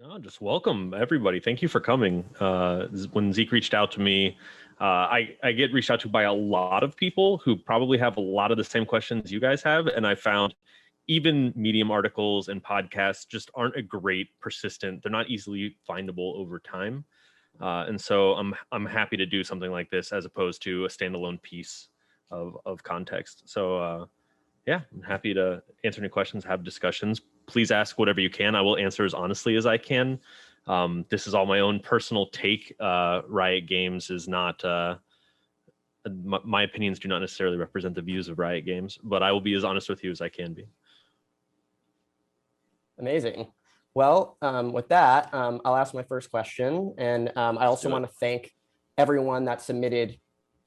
No, just welcome everybody. Thank you for coming. When Zeke reached out to me, I get reached out to by a lot of people who probably have a lot of the same questions you guys have, and I found even Medium articles and podcasts just aren't a great persistent. They're not easily findable over time, and so I'm happy to do something like this as opposed to a standalone piece of context. So yeah, I'm happy to answer any questions, have discussions. Please ask whatever you can. I will answer as honestly as I can. This is all my own personal take. Riot Games is not, my opinions do not necessarily represent the views of Riot Games, but I will be as honest with you as I can be. Amazing. Well, with that, I'll ask my first question. And I also want to thank everyone that submitted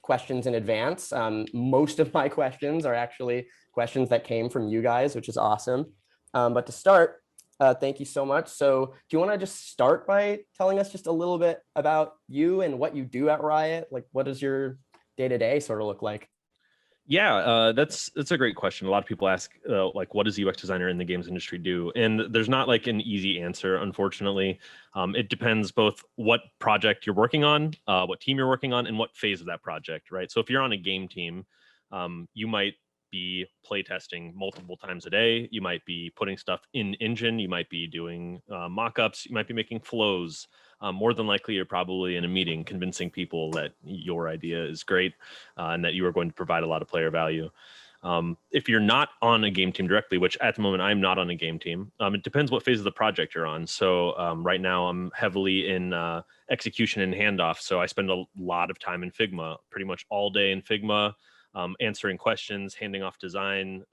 questions in advance. Most of my questions are actually questions that came from you guys, which is awesome. But to start, thank you so much. So do you want to just start by telling us just a little bit about you and what you do at Riot? Like, what does your day-to-day sort of look like? Yeah, that's a great question. A lot of people ask, like, what does UX designer in the games industry do? And there's not like an easy answer, unfortunately. It depends both what project you're working on, what team you're working on, and what phase of that project, right? So if you're on a game team, you might be playtesting multiple times a day. You might be putting stuff in engine. You might be doing mock-ups. You might be making flows. More than likely, you're probably in a meeting convincing people that your idea is great and that you are going to provide a lot of player value. If you're not on a game team directly, which at the moment I'm not on a game team, it depends what phase of the project you're on. So right now I'm heavily in execution and handoff. So I spend a lot of time in Figma, pretty much all day in Figma, answering questions, handing off design,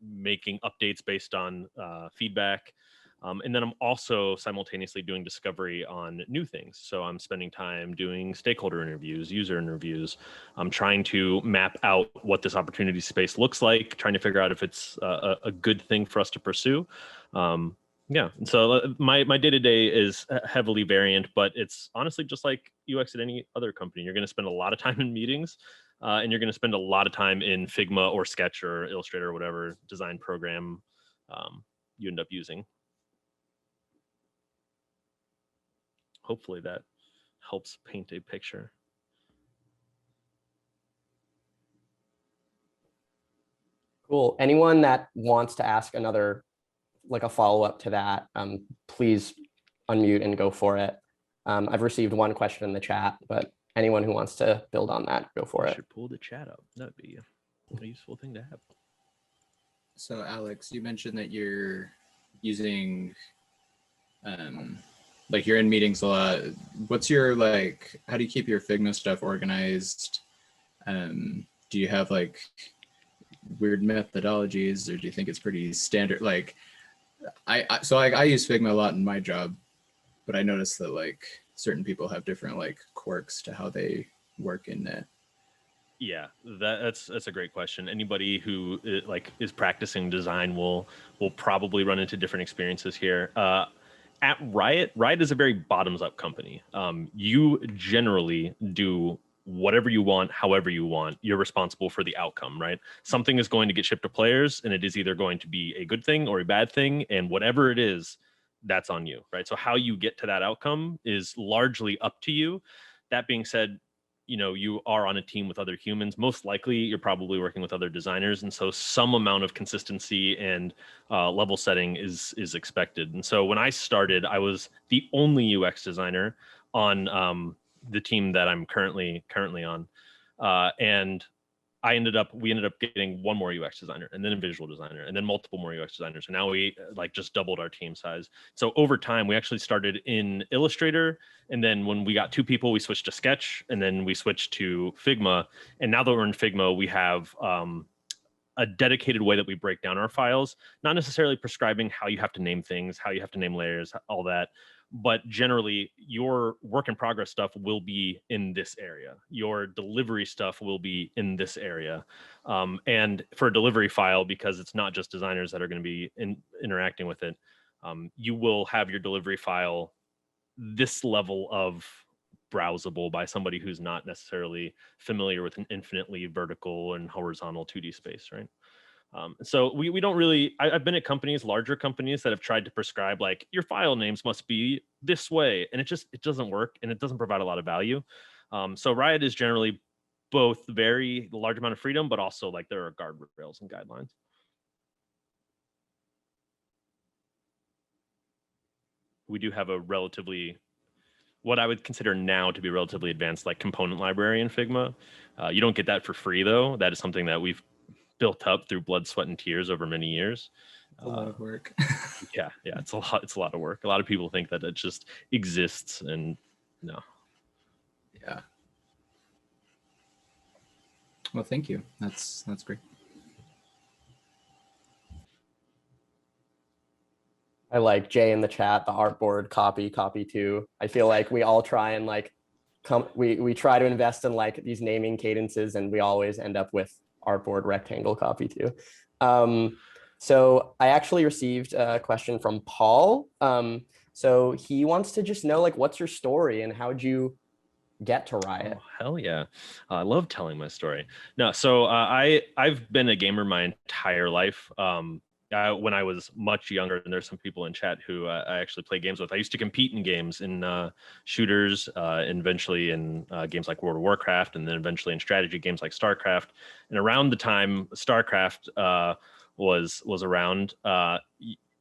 making updates based on feedback. And then I'm also simultaneously doing discovery on new things. So I'm spending time doing stakeholder interviews, user interviews. I'm trying to map out what this opportunity space looks like, trying to figure out if it's a good thing for us to pursue. Yeah, so my day-to-day is heavily variant, but it's honestly just like UX at any other company. You're going to spend a lot of time in meetings, and you're going to spend a lot of time in Figma or Sketch or Illustrator or whatever design program you end up using. Hopefully that helps paint a picture. Cool. Anyone that wants to ask another, like a follow-up to that, please unmute and go for it. I've received one question in the chat, but anyone who wants to build on that, go for it. Should pull the chat up. That'd be a useful thing to have. So Alex, you mentioned that you're using, like you're in meetings a lot. What's your, like, how do you keep your Figma stuff organized? Do you have like weird methodologies, or do you think it's pretty standard? Like, I use Figma a lot in my job, but I noticed that like certain people have different like quirks to how they work in it. Yeah, that's a great question. Anybody who like is practicing design will probably run into different experiences here. At Riot is a very bottoms-up company. You generally do whatever you want, however you want. You're responsible for the outcome, right? Something is going to get shipped to players, and it is either going to be a good thing or a bad thing, and whatever it is, that's on you, right? So how you get to that outcome is largely up to you. That being said, you know, you are on a team with other humans. Most likely you're probably working with other designers, and so some amount of consistency and level setting is expected. And so when I started, I was the only UX designer on the team that I'm currently on, and we ended up getting one more UX designer, and then a visual designer, and then multiple more UX designers. And now we like just doubled our team size. So over time, we actually started in Illustrator, and then when we got 2 people, we switched to Sketch, and then we switched to Figma. And now that we're in Figma, we have a dedicated way that we break down our files, not necessarily prescribing how you have to name things, how you have to name layers, all that. But generally, your work in progress stuff will be in this area. Your delivery stuff will be in this area. And for a delivery file, because it's not just designers that are going to be interacting with it, you will have your delivery file this level of browsable by somebody who's not necessarily familiar with an infinitely vertical and horizontal 2D space, right? So we don't really, I've been at companies, larger companies that have tried to prescribe like your file names must be this way. And it doesn't work and it doesn't provide a lot of value. So Riot is generally both very large amount of freedom, but also like there are guardrails and guidelines. We do have a relatively, what I would consider now to be relatively advanced, like component library in Figma. You don't get that for free though. That is something that we've built up through blood, sweat, and tears over many years. It's a lot of work. Yeah, it's a lot. It's a lot of work. A lot of people think that it just exists, and no. Yeah. Well, thank you. That's great. I like Jay in the chat, the artboard copy too. I feel like we all try and like we try to invest in like these naming cadences, and we always end up with artboard rectangle copy too. So I actually received a question from Paul. So he wants to just know like, what's your story and how'd you get to Riot? Oh, hell yeah. I love telling my story. No, so I've been a gamer my entire life. When I was much younger, and there's some people in chat who I actually play games with. I used to compete in games, in shooters, and eventually in games like World of Warcraft, and then eventually in strategy games like StarCraft. And around the time StarCraft was around,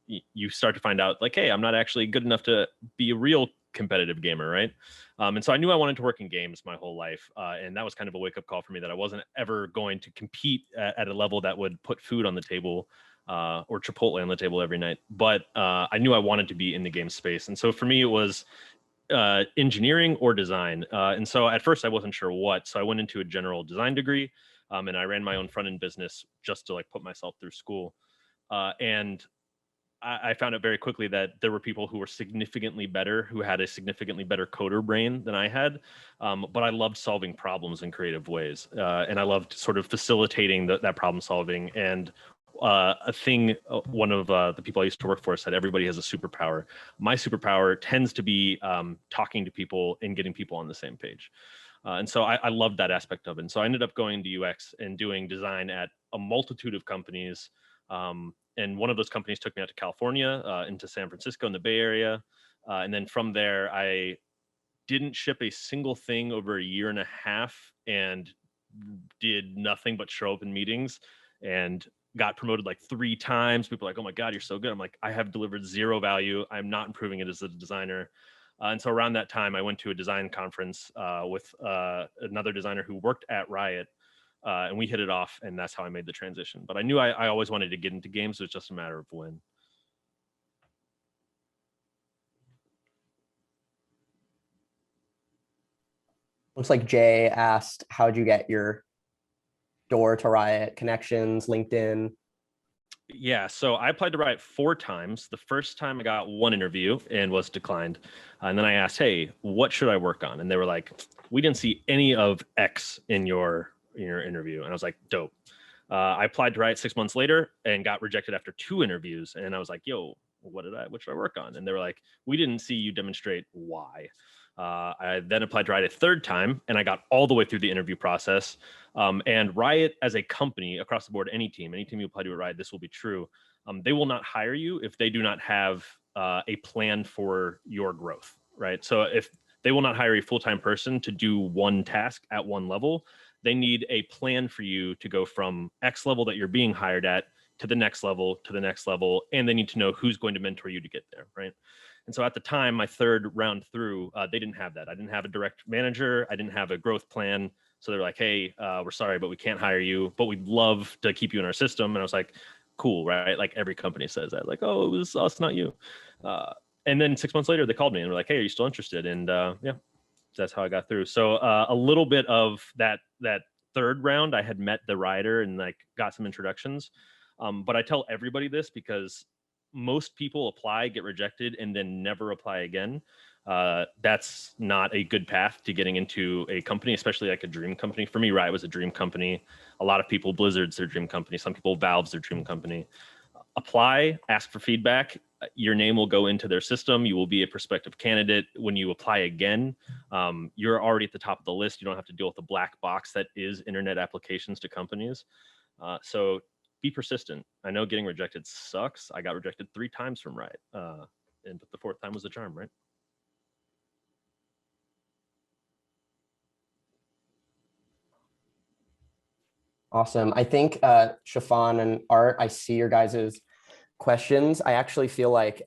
you start to find out like, hey, I'm not actually good enough to be a real competitive gamer, right? And so I knew I wanted to work in games my whole life, and that was kind of a wake-up call for me that I wasn't ever going to compete at a level that would put food on the table, or Chipotle on the table every night. But I knew I wanted to be in the game space, and so for me it was engineering or design. And so at first I wasn't sure what, so I went into a general design degree, and I ran my own front-end business just to like put myself through school. And I found out very quickly that there were people who were significantly better, who had a significantly better coder brain than I had. But I loved solving problems in creative ways. And I loved sort of facilitating that problem solving. And one of the people I used to work for said, everybody has a superpower. My superpower tends to be talking to people and getting people on the same page. And so I loved that aspect of it. And so I ended up going to UX and doing design at a multitude of companies. And one of those companies took me out to California, into San Francisco in the Bay Area. And then from there, I didn't ship a single thing over a year and a half and did nothing but show up in meetings and got promoted like 3 times. People are like, oh my God, you're so good. I'm like, I have delivered zero value. I'm not improving it as a designer. And so around that time, I went to a design conference with another designer who worked at Riot. And we hit it off, and that's how I made the transition. But I knew I always wanted to get into games. It was just a matter of when. Looks like Jay asked, how'd you get your door to Riot, connections, LinkedIn? Yeah, so I applied to Riot 4 times. The first time I got 1 interview and was declined. And then I asked, hey, what should I work on? And they were like, we didn't see any of X in your interview. And I was like, dope. I applied to Riot 6 months later and got rejected after 2 interviews. And I was like, yo, what should I work on? And they were like, we didn't see you demonstrate why. I then applied to Riot a 3rd time, and I got all the way through the interview process. And Riot as a company, across the board, any team you apply to at Riot, this will be true. They will not hire you if they do not have a plan for your growth, right? So if they will not hire a full-time person to do one task at one level, they need a plan for you to go from X level that you're being hired at to the next level, to the next level, and they need to know who's going to mentor you to get there, right? And so at the time, my 3rd round through, they didn't have that. I didn't have a direct manager. I didn't have a growth plan. So they're like, hey, we're sorry, but we can't hire you, but we'd love to keep you in our system. And I was like, cool, right? Like every company says that, like, oh, it was us, not you. And then 6 months later, they called me and were like, hey, are you still interested? And yeah, that's how I got through. So a little bit of that 3rd round, I had met the writer and like got some introductions. But I tell everybody this because most people apply, get rejected, and then never apply again. That's not a good path to getting into a company, especially like a dream company. For me, Riot was a dream company. A lot of people, Blizzard's their dream company. Some people, Valve's their dream company. Apply, ask for feedback. Your name will go into their system. You will be a prospective candidate. When you apply again, you're already at the top of the list. You don't have to deal with the black box that is internet applications to companies. So be persistent. I know getting rejected sucks. I got rejected 3 times from Riot, but the 4th time was the charm, right? Awesome. I think Shafan and Art, I see your guys' questions. I actually feel like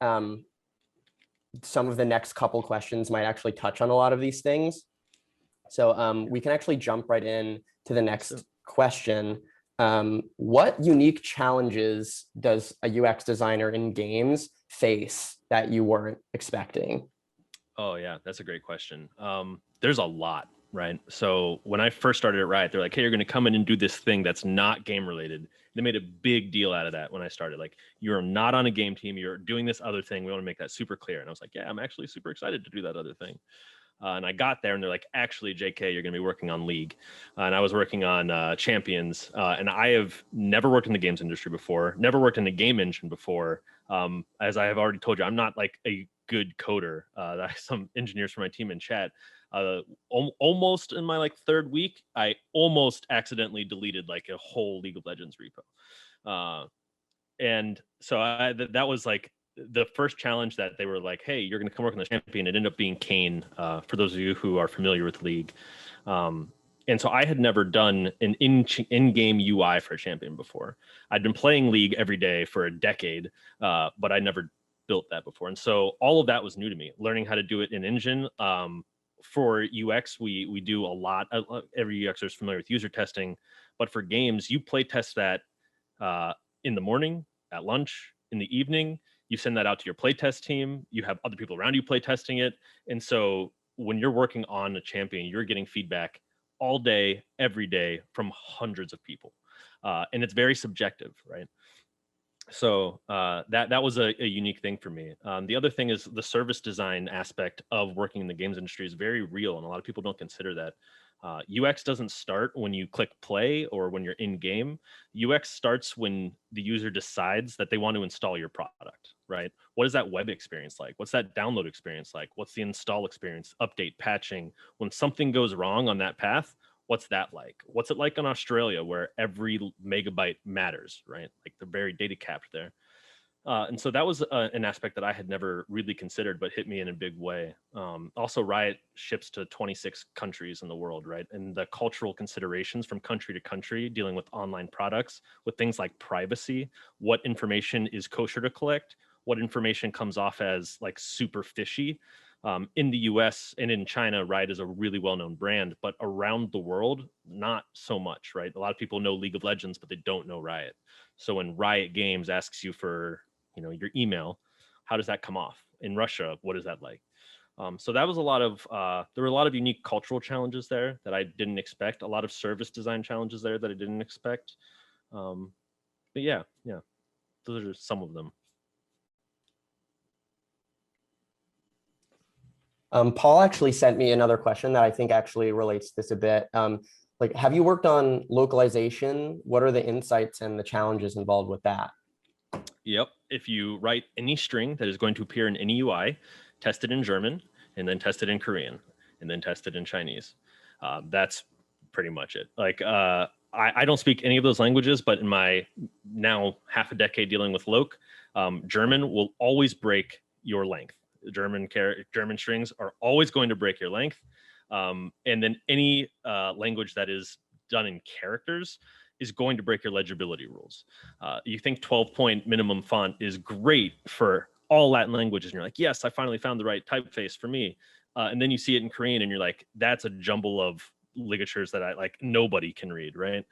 some of the next couple questions might actually touch on a lot of these things. So we can actually jump right in to the next question. What unique challenges does a UX designer in games face that you weren't expecting? Oh yeah, that's a great question. There's a lot, right? So when I first started at Riot, they're like, hey, you're going to come in and do this thing that's not game related. They made a big deal out of that when I started. Like, you're not on a game team, you're doing this other thing. We want to make that super clear. And I was like, yeah, I'm actually super excited to do that other thing. And I got there and they're like, actually, JK, you're going to be working on League. And I was working on Champions. And I have never worked in the games industry before, never worked in a game engine before. As I have already told you, I'm not like a good coder. Some engineers from my team in chat, almost in my like 3rd week, I almost accidentally deleted like a whole League of Legends repo. And so that was like the first challenge that they were like, hey, you're going to come work on the champion. It ended up being Kane, for those of you who are familiar with League. And so I had never done an in-game UI for a champion before. I'd been playing League every day for a decade, but I never built that before. And so all of that was new to me, learning how to do it in engine. For UX, we do a lot. Every UXer is familiar with user testing, but for games, you play test that in the morning, at lunch, in the evening. You send that out to your playtest team. You have other people around you play testing it. And so when you're working on a champion, you're getting feedback all day, every day from hundreds of people. And it's very subjective, right? So that was a unique thing for me. The other thing is the service design aspect of working in the games industry is very real, and a lot of people don't consider that. UX doesn't start when you click play or when you're in game. UX starts when the user decides that they want to install your product, right? What is that web experience like? What's that download experience like? What's the install experience, update, patching? When something goes wrong on that path, what's that like? What's it like in Australia where every megabyte matters, right? Like they're very data capped there. And so that was an aspect that I had never really considered, but hit me in a big way. Also, Riot ships to 26 countries in the world, right? And the cultural considerations from country to country, dealing with online products, with things like privacy, what information is kosher to collect, what information comes off as like super fishy. In the US and in China, Riot is a really well-known brand, but around the world, not so much, right? A lot of people know League of Legends, but they don't know Riot. So when Riot Games asks you for, your email, how does that come off? In Russia, what is that like? So that was there were a lot of unique cultural challenges there that I didn't expect, a lot of service design challenges there that I didn't expect. But yeah, those are some of them. Paul actually sent me another question that I think actually relates to this a bit. Like, have you worked on localization? What are the insights and the challenges involved with that? Yep. If you write any string that is going to appear in any UI, test it in German, and then test it in Korean, and then test it in Chinese. That's pretty much it. Like, I don't speak any of those languages, but in my now half a decade dealing with Loc, German will always break your length. German strings are always going to break your length. And then any language that is done in characters is going to break your legibility rules. You think 12-point minimum font is great for all Latin languages, and you're like, yes, I finally found the right typeface for me. And then you see it in Korean, and you're like, that's a jumble of ligatures that nobody can read, right?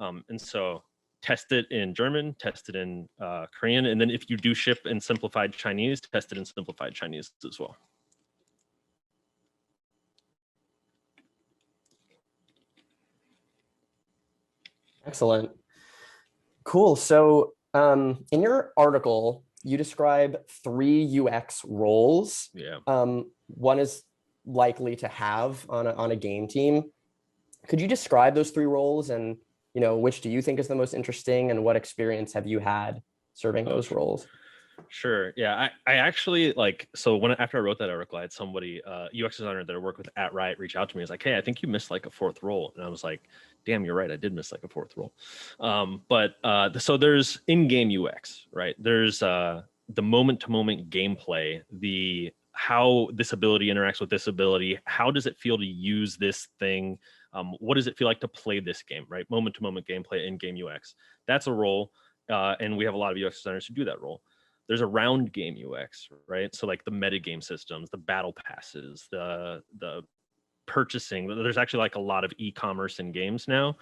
And so test it in German, test it in Korean, and then if you do ship in simplified Chinese, test it in simplified Chinese as well. Excellent. Cool. So in your article, you describe 3 UX roles. Yeah. One is likely to have on a game team. Could you describe those 3 roles, and which do you think is the most interesting, and what experience have you had serving those roles? Sure. Yeah. I actually like, so after I wrote that article, I had somebody, UX designer that I work with at Riot, reach out to me. It's like, hey, I think you missed like a fourth role. And I was like, damn, you're right. I did miss like a fourth role. So there's in-game UX, right? There's the moment-to-moment gameplay, how this ability interacts with this ability. How does it feel to use this thing? What does it feel like to play this game, right? Moment-to-moment gameplay, in-game UX. That's a role. And we have a lot of UX designers who do that role. There's a round game UX, right? So like the metagame systems, the battle passes, the purchasing. There's actually like a lot of e-commerce in games now.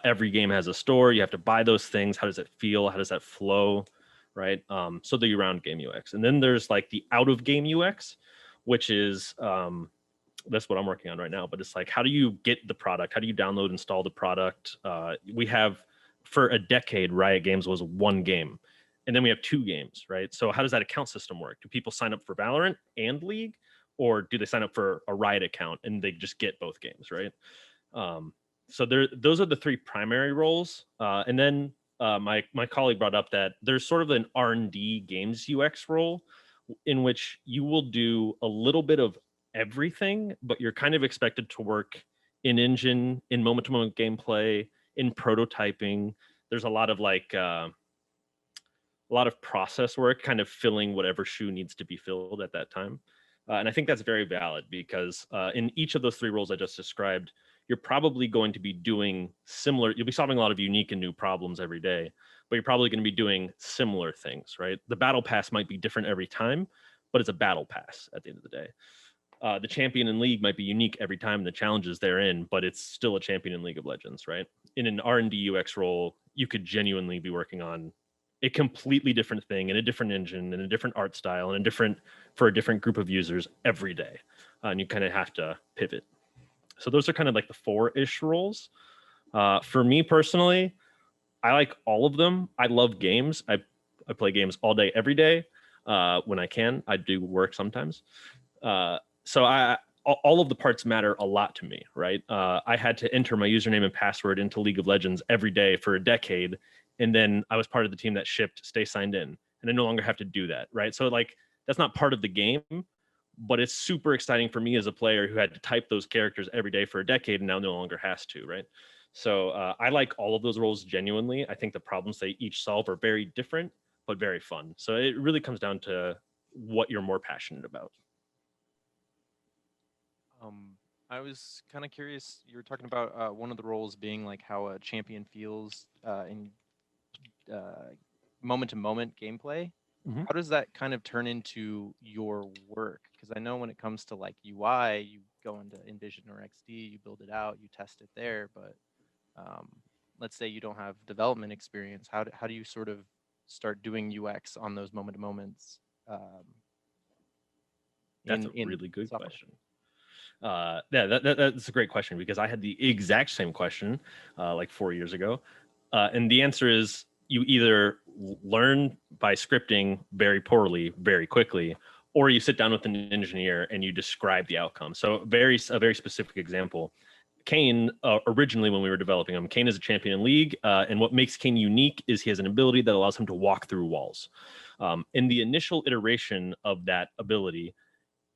Every game has a store. You have to buy those things. How does it feel? How does that flow? Right. So the round game UX. And then there's like the out of game UX, which is that's what I'm working on right now. But it's like, how do you get the product? How do you download, install the product? We have, for a decade, Riot Games was one game. And then we have two games, right? So how does that account system work? Do people sign up for Valorant and League? Or do they sign up for a Riot account and they just get both games, right? So those are the three primary roles. And then my colleague brought up that there's sort of an R&D games UX role in which you will do a little bit of everything, but you're kind of expected to work in engine, in moment-to-moment gameplay, in prototyping. There's a lot of like a lot of process work, kind of filling whatever shoe needs to be filled at that time. And I think that's very valid because in each of those three roles I just described, you're probably going to be doing similar, you'll be solving a lot of unique and new problems every day, but you're probably going to be doing similar things, right? The battle pass might be different every time, but it's a battle pass at the end of the day. The champion in League might be unique every time, the challenges therein, but it's still a champion in League of Legends, right? In an R&D UX role, you could genuinely be working on a completely different thing in a different engine, in a different art style, and for a different group of users every day. And you kind of have to pivot. So those are kind of like the four-ish roles. For me personally, I like all of them. I love games. I play games all day, every day. When I can, I do work sometimes. So all of the parts matter a lot to me, right? I had to enter my username and password into League of Legends every day for a decade. And then I was part of the team that shipped stay signed in. And I no longer have to do that, right? So like, that's not part of the game, but it's super exciting for me as a player who had to type those characters every day for a decade and now no longer has to, right? So I like all of those roles genuinely. I think the problems they each solve are very different, but very fun. So it really comes down to what you're more passionate about. I was kind of curious. You were talking about one of the roles being like how a champion feels in moment-to-moment gameplay. Mhm. How does that kind of turn into your work? Because I know when it comes to like UI, you go into Envision or XD, you build it out, you test it there. But let's say you don't have development experience. How do you sort of start doing UX on those moment-to-moments? That's a really good software? question. Yeah, that's a great question because I had the exact same question like 4 years ago. And the answer is you either learn by scripting very poorly, very quickly, or you sit down with an engineer and you describe the outcome. So a very specific example. Kane, originally when we were developing him, Kane is a champion in League, and what makes Kane unique is he has an ability that allows him to walk through walls. In the initial iteration of that ability,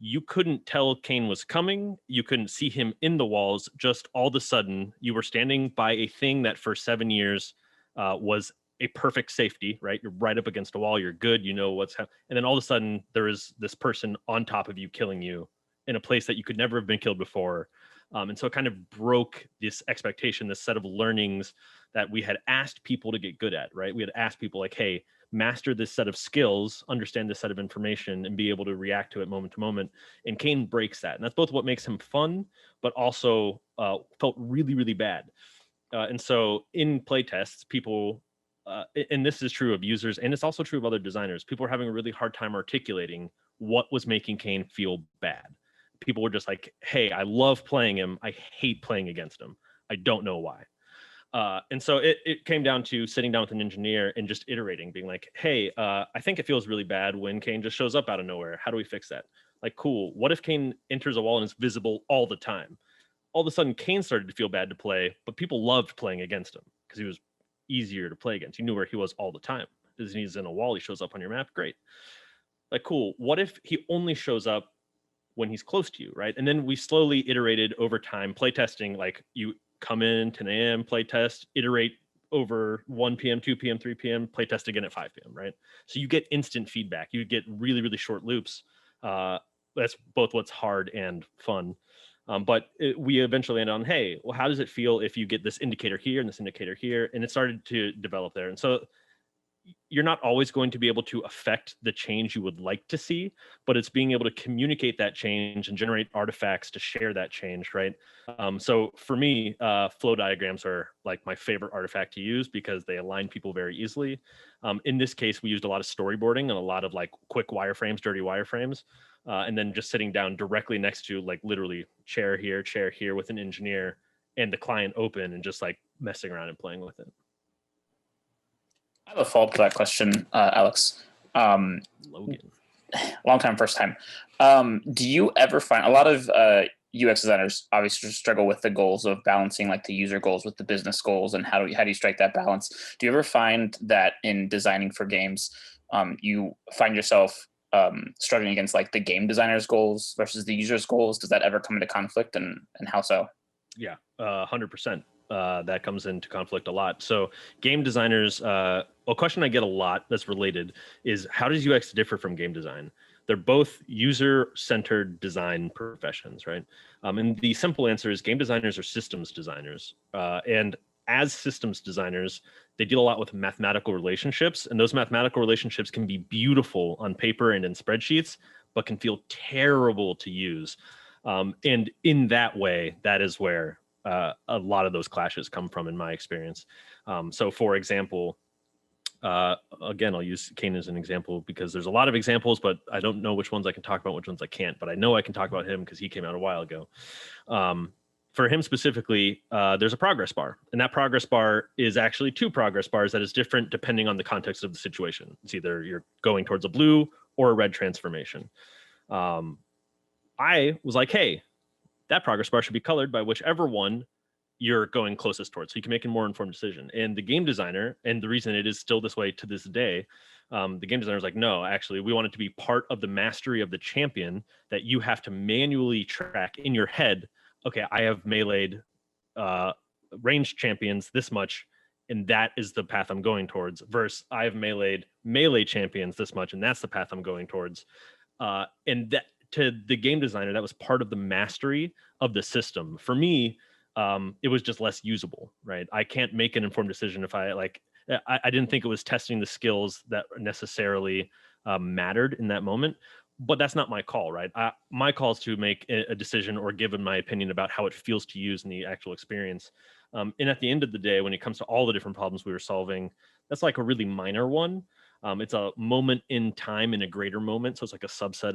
you couldn't tell Kane was coming. You couldn't see him in the walls. Just all of a sudden, you were standing by a thing that for 7 years was a perfect safety, right? You're right up against a wall. You're good. You know what's happening. And then all of a sudden, there is this person on top of you killing you in a place that you could never have been killed before. And so it kind of broke this expectation, this set of learnings that we had asked people to get good at, right? We had asked people like, hey, master this set of skills, understand this set of information, and be able to react to it moment to moment. And Kane breaks that. And that's both what makes him fun, but also felt really, really bad. And so in playtests, people, and this is true of users, and it's also true of other designers, people were having a really hard time articulating what was making Kane feel bad. People were just like, hey, I love playing him. I hate playing against him. I don't know why. And so it came down to sitting down with an engineer and just iterating, being like, hey, I think it feels really bad when Kane just shows up out of nowhere. How do we fix that? Like, cool. What if Kane enters a wall and is visible all the time? All of a sudden, Kane started to feel bad to play, but people loved playing against him because he was easier to play against. You knew where he was all the time. he's in a wall, he shows up on your map. Great. Like, cool. What if he only shows up when he's close to you, right? And then we slowly iterated over time, playtesting, like you come in 10 a.m., playtest, iterate over 1 p.m., 2 p.m., 3 p.m., playtest again at 5 p.m., right? So you get instant feedback. You get really, really short loops. That's both what's hard and fun. But we eventually ended on, hey, well, how does it feel if you get this indicator here and this indicator here? And it started to develop there. And so you're not always going to be able to affect the change you would like to see, but it's being able to communicate that change and generate artifacts to share that change, right? So for me, flow diagrams are like my favorite artifact to use because they align people very easily. In this case, we used a lot of storyboarding and a lot of like quick wireframes, dirty wireframes, and then just sitting down directly next to like literally chair here with an engineer and the client open and just like messing around and playing with it. I have a follow-up to that question, Alex. Logan. Long time, first time. Do you ever find a lot of UX designers obviously struggle with the goals of balancing like the user goals with the business goals, and how do you strike that balance? Do you ever find that in designing for games, you find yourself struggling against like the game designer's goals versus the user's goals? Does that ever come into conflict, and how so? Yeah, 100%. That comes into conflict a lot. So game designers, a question I get a lot that's related is, how does UX differ from game design? They're both user-centered design professions, right? And the simple answer is game designers are systems designers. And as systems designers, they deal a lot with mathematical relationships, and those mathematical relationships can be beautiful on paper and in spreadsheets, but can feel terrible to use. And in that way, that is where a lot of those clashes come from in my experience. So for example, again, I'll use Kane as an example because there's a lot of examples, but I don't know which ones I can talk about, which ones I can't, but I know I can talk about him because he came out a while ago. For him specifically, there's a progress bar, and that progress bar is actually 2 progress bars that is different depending on the context of the situation. It's either you're going towards a blue or a red transformation. I was like, hey, that progress bar should be colored by whichever one you're going closest towards, so you can make a more informed decision. And the game designer, and the reason it is still this way to this day, the game designer is like, no, actually, we want it to be part of the mastery of the champion that you have to manually track in your head. Okay, I have meleeed ranged champions this much, and that is the path I'm going towards, versus I have meleeed melee champions this much, and that's the path I'm going towards. And that, to the game designer, that was part of the mastery of the system. For me, it was just less usable, right? I can't make an informed decision if I didn't think it was testing the skills that necessarily mattered in that moment, but that's not my call, right? My call is to make a decision or give my opinion about how it feels to use in the actual experience. And at the end of the day, when it comes to all the different problems we were solving, that's like a really minor one. It's a moment in time in a greater moment. So it's like a subset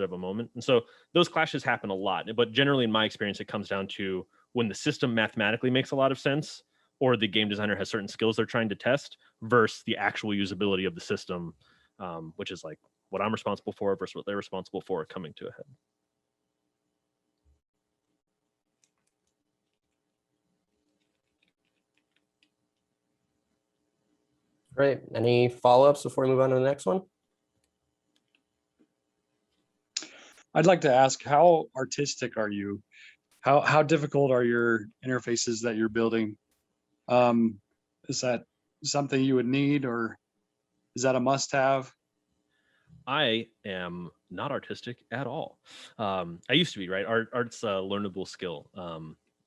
of a moment. And so those clashes happen a lot. But generally, in my experience, it comes down to when the system mathematically makes a lot of sense, or the game designer has certain skills they're trying to test, versus the actual usability of the system, which is like what I'm responsible for versus what they're responsible for coming to a head. Great. Any follow-ups before we move on to the next one? I'd like to ask, how artistic are you? How difficult are your interfaces that you're building? Is that something you would need, or is that a must-have? I am not artistic at all. I used to be, right? Art's a learnable skill.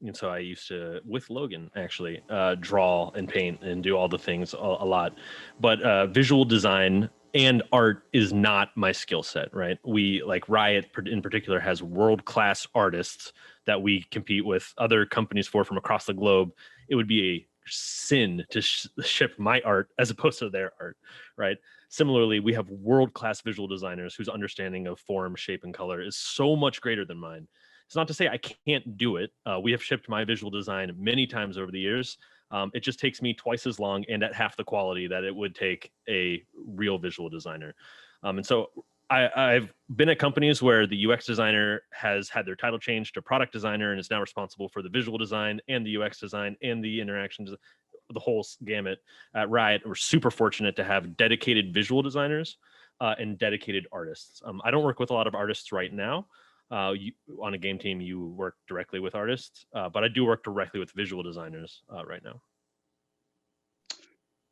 And so I used to, with Logan, actually, draw and paint and do all the things a lot. But visual design and art is not my skill set, right? We, like Riot in particular, has world-class artists that we compete with other companies for from across the globe. It would be a sin to ship my art as opposed to their art, right? Similarly, we have world-class visual designers whose understanding of form, shape, and color is so much greater than mine. It's not to say I can't do it. We have shipped my visual design many times over the years. It just takes me twice as long and at half the quality that it would take a real visual designer. And so I've been at companies where the UX designer has had their title changed to product designer and is now responsible for the visual design and the UX design and the interaction design. the whole gamut at Riot, we're super fortunate to have dedicated visual designers and dedicated artists. I don't work with a lot of artists right now. On a game team, you work directly with artists, but I do work directly with visual designers right now.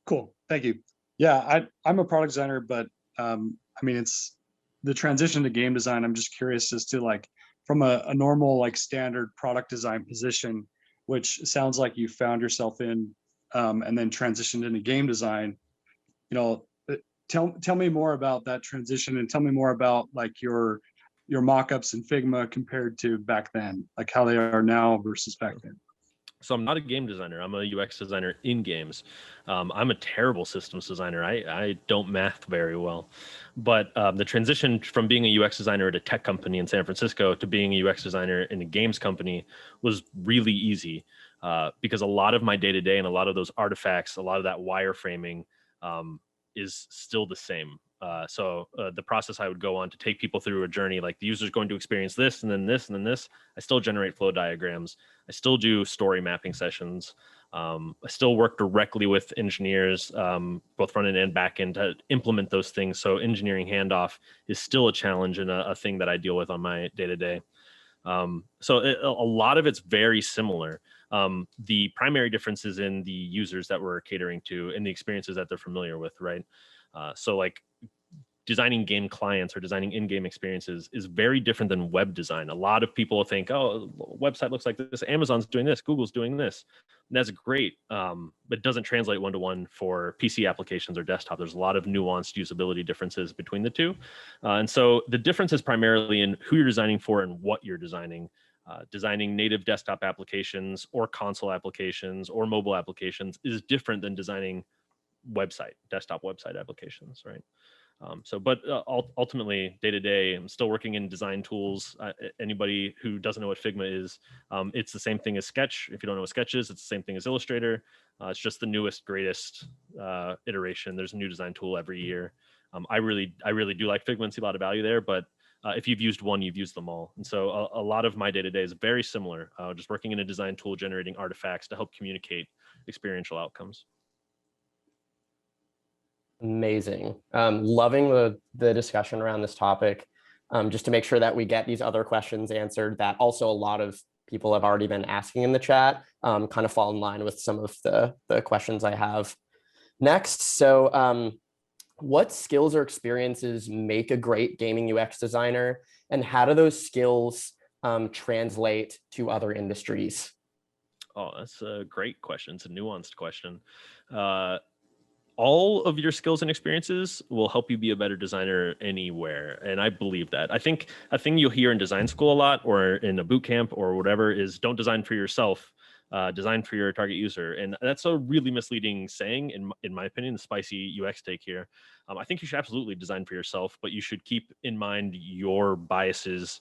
Cool, thank you. Yeah, I'm a product designer, but I mean, it's the transition to game design. I'm just curious as to like from a normal like standard product design position, which sounds like you found yourself in, and then transitioned into game design. You know, tell me more about that transition, and tell me more about like your mock-ups in Figma compared to back then, like how they are now versus back then. So I'm not a game designer. I'm a UX designer in games. I'm a terrible systems designer. I don't math very well. But the transition from being a UX designer at a tech company in San Francisco to being a UX designer in a games company was really easy because a lot of my day-to-day and a lot of those artifacts, a lot of that wireframing is still the same. So the process I would go on to take people through a journey, like the user's going to experience this and then this and then this, I still generate flow diagrams. I still do story mapping sessions. I still work directly with engineers, both front end and back end, to implement those things. So engineering handoff is still a challenge and a thing that I deal with on my day to day. So a lot of it's very similar. The primary difference is in the users that we're catering to and the experiences that they're familiar with, right? So like designing game clients or designing in-game experiences is very different than web design. A lot of people think, oh, website looks like this, Amazon's doing this, Google's doing this. And that's great, but it doesn't translate one-to-one for PC applications or desktop. There's a lot of nuanced usability differences between the two. And so the difference is primarily in who you're designing for and what you're designing. Designing native desktop applications or console applications or mobile applications is different than designing desktop website applications, right? But ultimately, day to day, I'm still working in design tools. Anybody who doesn't know what Figma is, it's the same thing as Sketch. If you don't know what Sketch is, it's the same thing as Illustrator. It's just the newest, greatest iteration. There's a new design tool every year. I really do like Figma and see a lot of value there. But if you've used one, you've used them all. And so a lot of my day to day is very similar. Just working in a design tool, generating artifacts to help communicate experiential outcomes. Amazing. Loving the discussion around this topic. Just to make sure that we get these other questions answered that also a lot of people have already been asking in the chat, kind of fall in line with some of the questions I have next. So what skills or experiences make a great gaming UX designer, and how do those skills translate to other industries? Oh, that's a great question. It's a nuanced question. All of your skills and experiences will help you be a better designer anywhere. And I believe that. I think a thing you'll hear in design school a lot or in a boot camp or whatever is don't design for yourself, design for your target user. And that's a really misleading saying, in my opinion, the spicy UX take here. I think you should absolutely design for yourself, but you should keep in mind your biases,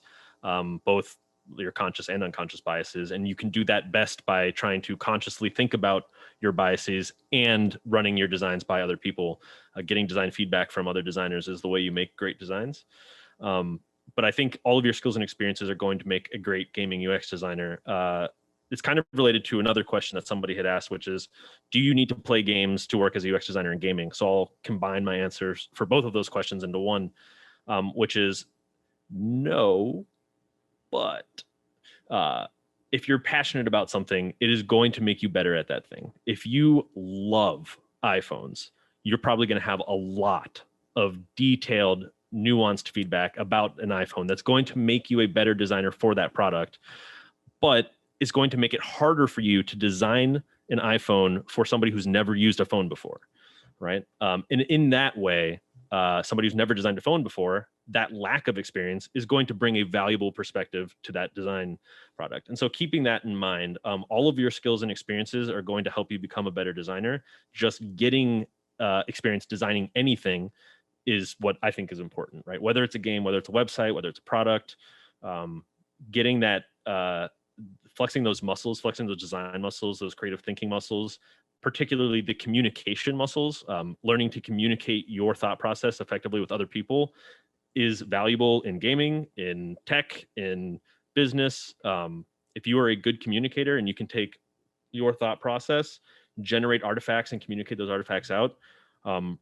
both your conscious and unconscious biases. And you can do that best by trying to consciously think about your biases and running your designs by other people. Getting design feedback from other designers is the way you make great designs. But I think all of your skills and experiences are going to make a great gaming UX designer. It's kind of related to another question that somebody had asked, which is, do you need to play games to work as a UX designer in gaming? So I'll combine my answers for both of those questions into one, which is no. But if you're passionate about something, it is going to make you better at that thing. If you love iPhones, you're probably going to have a lot of detailed, nuanced feedback about an iPhone that's going to make you a better designer for that product, but it's going to make it harder for you to design an iPhone for somebody who's never used a phone before, right? And in that way, somebody who's never designed a phone before, that lack of experience is going to bring a valuable perspective to that design product. And so keeping that in mind, all of your skills and experiences are going to help you become a better designer. Just getting experience designing anything is what I think is important, right? Whether it's a game, whether it's a website, whether it's a product, getting that, flexing those muscles, flexing those design muscles, those creative thinking muscles, particularly the communication muscles, learning to communicate your thought process effectively with other people is valuable in gaming, in tech, in business. If you are a good communicator and you can take your thought process, generate artifacts and communicate those artifacts out,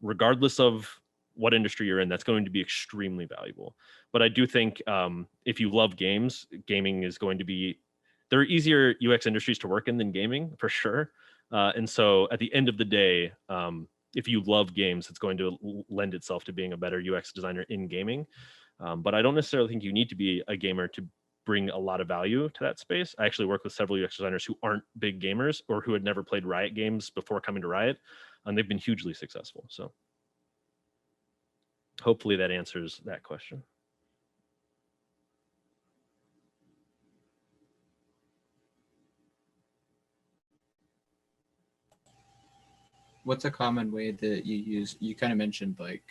regardless of what industry you're in, that's going to be extremely valuable. But I do think if you love games, gaming is going to be, there are easier UX industries to work in than gaming, for sure. And so at the end of the day, if you love games, it's going to lend itself to being a better UX designer in gaming. But I don't necessarily think you need to be a gamer to bring a lot of value to that space. I actually work with several UX designers who aren't big gamers or who had never played Riot games before coming to Riot, and they've been hugely successful. So hopefully that answers that question. What's a common way that you use? You kind of mentioned like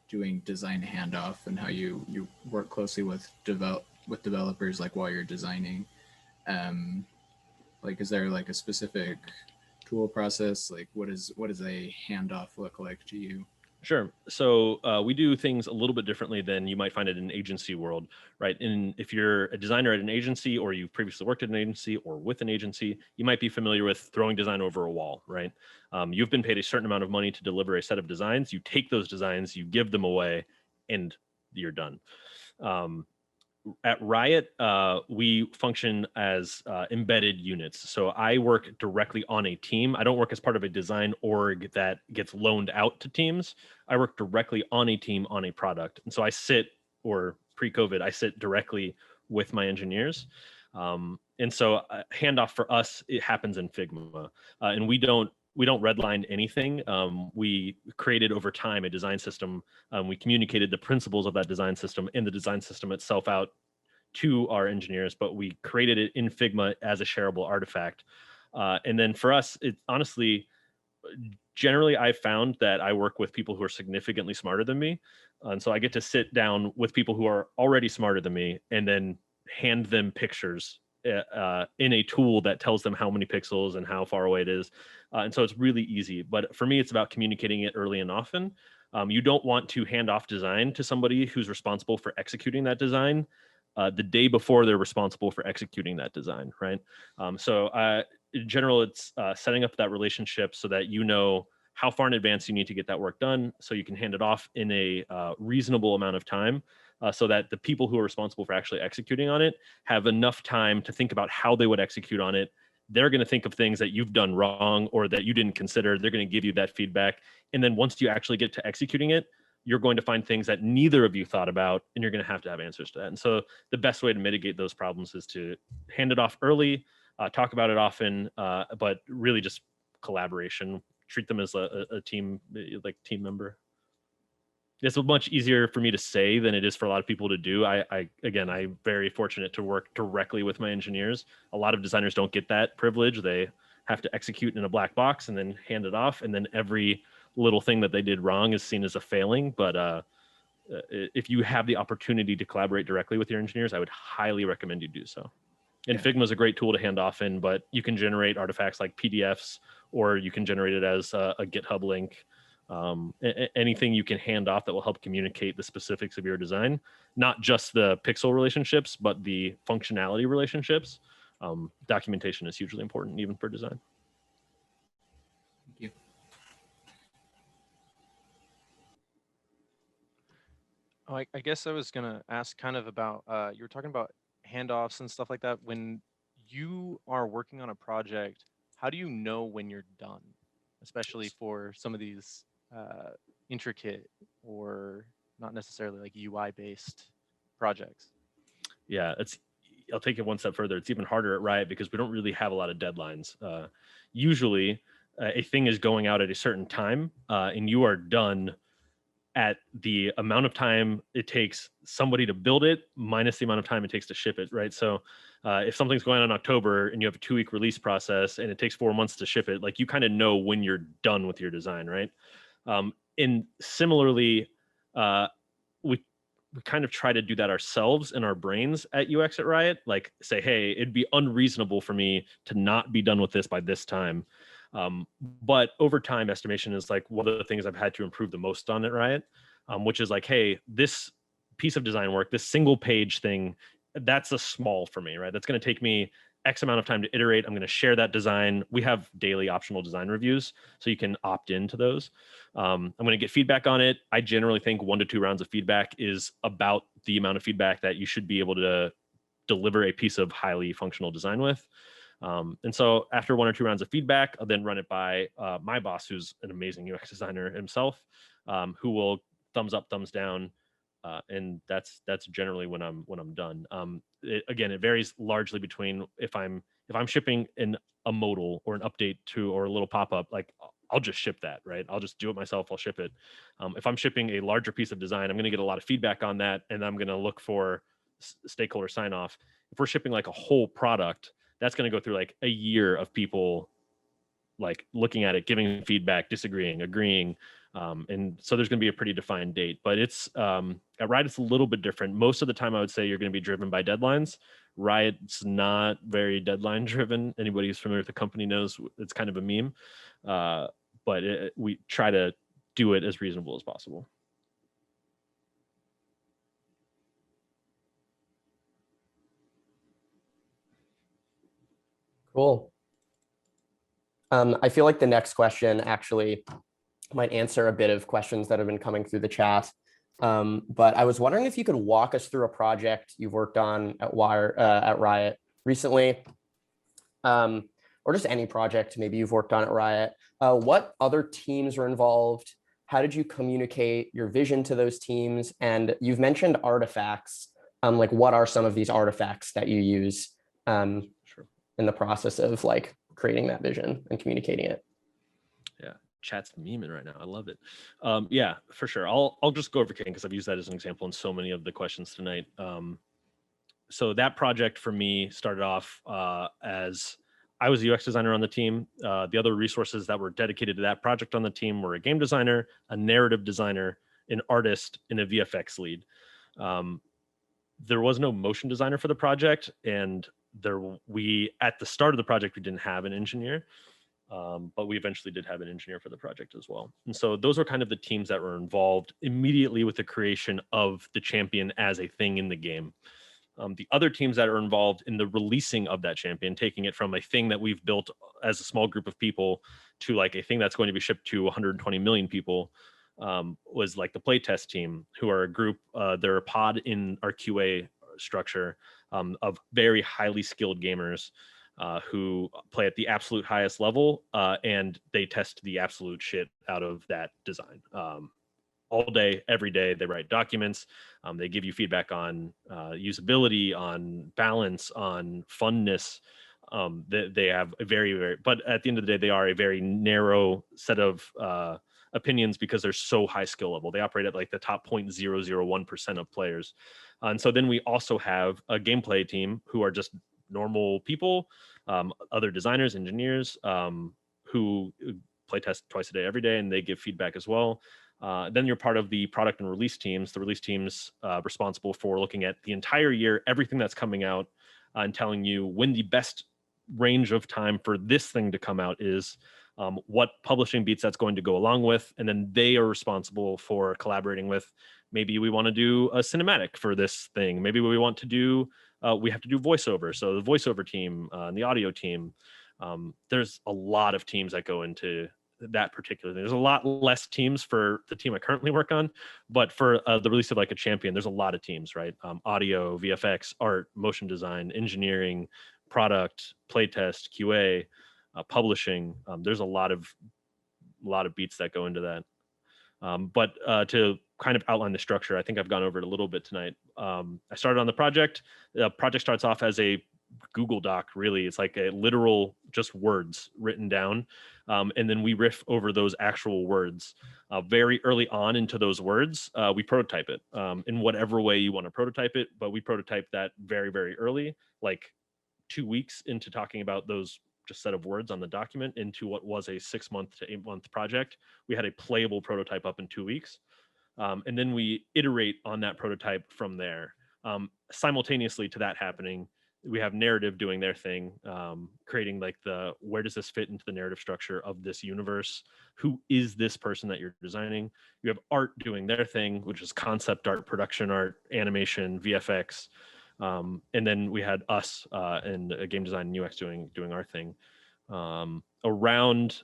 doing design handoff and how you work closely with developers like while you're designing. Like, is there like a specific tool process? Like, what does a handoff look like to you? Sure. So we do things a little bit differently than you might find it in an agency world, right? And if you're a designer at an agency, or you've previously worked at an agency or with an agency, you might be familiar with throwing design over a wall, right? You've been paid a certain amount of money to deliver a set of designs. You take those designs, you give them away, and you're done. At Riot, we function as embedded units. So I work directly on a team. I don't work as part of a design org that gets loaned out to teams. I work directly on a team on a product. And so I sit, or pre-COVID, I sit directly with my engineers. And so handoff for us, it happens in Figma. And we don't redline anything. We created over time a design system. We communicated the principles of that design system and the design system itself out to our engineers, but we created it in Figma as a shareable artifact. And then for us, it honestly, generally I've found that I work with people who are significantly smarter than me. And so I get to sit down with people who are already smarter than me and then hand them pictures in a tool that tells them how many pixels and how far away it is. And so it's really easy. But for me, it's about communicating it early and often. You don't want to hand off design to somebody who's responsible for executing that design the day before they're responsible for executing that design, right? So in general, it's setting up that relationship so that you know how far in advance you need to get that work done, so you can hand it off in a reasonable amount of time, so that the people who are responsible for actually executing on it have enough time to think about how they would execute on it. They're going to think of things that you've done wrong or that you didn't consider. They're going to give you that feedback. And then once you actually get to executing it, you're going to find things that neither of you thought about, and you're going to have answers to that. And so the best way to mitigate those problems is to hand it off early, talk about it often, but really just collaboration. Treat them as a team, like team member. It's much easier for me to say than it is for a lot of people to do. I'm very fortunate to work directly with my engineers. A lot of designers don't get that privilege. They have to execute in a black box and then hand it off, and then every little thing that they did wrong is seen as a failing. But if you have the opportunity to collaborate directly with your engineers, I would highly recommend you do so. And Figma is a great tool to hand off in, but you can generate artifacts like PDFs, or you can generate it as a GitHub link. Anything you can hand off that will help communicate the specifics of your design, not just the pixel relationships, but the functionality relationships. Documentation is hugely important, even for design. Thank you. Oh, I guess I was gonna ask kind of about, you were talking about handoffs and stuff like that. When you are working on a project, how do you know when you're done? Especially for some of these intricate or not necessarily like UI based projects. Yeah, I'll take it one step further. It's even harder at Riot because we don't really have a lot of deadlines. Usually a thing is going out at a certain time and you are done at the amount of time it takes somebody to build it minus the amount of time it takes to ship it, right? So if something's going on in October and you have a 2-week release process and it takes 4 months to ship it, like you kind of know when you're done with your design, right? And similarly, we kind of try to do that ourselves in our brains at UX at Riot, like say, hey, it'd be unreasonable for me to not be done with this by this time. But over time, estimation is like one of the things I've had to improve the most on at Riot, which is like, hey, this piece of design work, this single page thing, that's a small for me, right? That's going to take me X amount of time to iterate. I'm going to share that design. We have daily optional design reviews, so you can opt into those. I'm going to get feedback on it. I generally think 1 to 2 rounds of feedback is about the amount of feedback that you should be able to deliver a piece of highly functional design with. And so after 1 or 2 rounds of feedback, I'll then run it by my boss, who's an amazing UX designer himself, who will thumbs up, thumbs down, and that's generally when I'm done. Again, it varies largely between if I'm shipping a modal or an update to or a little pop-up, like I'll just ship that, right? I'll just do it myself. I'll ship it. If I'm shipping a larger piece of design, I'm going to get a lot of feedback on that, and I'm going to look for stakeholder sign off. If we're shipping like a whole product, that's going to go through like a year of people like looking at it, giving feedback, disagreeing, agreeing. And so there's going to be a pretty defined date, but it's at Riot, it's a little bit different. Most of the time I would say you're going to be driven by deadlines. Riot's not very deadline driven. Anybody who's familiar with the company knows it's kind of a meme, but we try to do it as reasonable as possible. Cool. I feel like the next question actually might answer a bit of questions that have been coming through the chat. But I was wondering if you could walk us through a project you've worked on at Riot recently, or just any project maybe you've worked on at Riot. What other teams are involved? How did you communicate your vision to those teams? And you've mentioned artifacts. Like, what are some of these artifacts that you use in the process of like creating that vision and communicating it? Yeah, chat's memeing right now. I love it. Yeah, for sure. I'll just go over King because I've used that as an example in so many of the questions tonight. So that project for me started off as I was a UX designer on the team. The other resources that were dedicated to that project on the team were a game designer, a narrative designer, an artist, and a VFX lead. There was no motion designer for the project, and at the start of the project we didn't have an engineer, but we eventually did have an engineer for the project as well. And so those are kind of the teams that were involved immediately with the creation of the champion as a thing in the game. The other teams that are involved in the releasing of that champion, taking it from a thing that we've built as a small group of people to like a thing that's going to be shipped to 120 million people, was like the playtest team, who are a group, they're a pod in our QA structure of very highly skilled gamers who play at the absolute highest level, and they test the absolute shit out of that design. All day, every day, they write documents. They give you feedback on usability, on balance, on funness. They have a very, but at the end of the day, they are a very narrow set of opinions because they're so high skill level. They operate at like the top 0.001% of players. And so then we also have a gameplay team who are just normal people, other designers, engineers, who play test twice a day, every day, and they give feedback as well. Then you're part of the product and release teams. The release teams responsible for looking at the entire year, everything that's coming out, and telling you when the best range of time for this thing to come out is, what publishing beats that's going to go along with, and then they are responsible for collaborating with, maybe we want to do a cinematic for this thing. Maybe we want to do, we have to do voiceover. So the voiceover team and the audio team, there's a lot of teams that go into that particular thing. There's a lot less teams for the team I currently work on, but for the release of like a champion, there's a lot of teams, right? Audio, VFX, art, motion design, engineering, product, playtest, QA, publishing. There's a lot of beats that go into that. But to kind of outline the structure, I think I've gone over it a little bit tonight. I started on the project. The project starts off as a Google Doc, really. It's like a literal just words written down. And then we riff over those actual words. Very early on into those words, we prototype it in whatever way you want to prototype it. But we prototype that very, very early, like 2 weeks into talking about those just set of words on the document into what was a 6-month to 8-month project. We had a playable prototype up in 2 weeks. And then we iterate on that prototype from there. Simultaneously to that happening, we have narrative doing their thing, creating like where does this fit into the narrative structure of this universe? Who is this person that you're designing? You have art doing their thing, which is concept art, production art, animation, VFX. And then we had us and game design and UX doing our thing. Around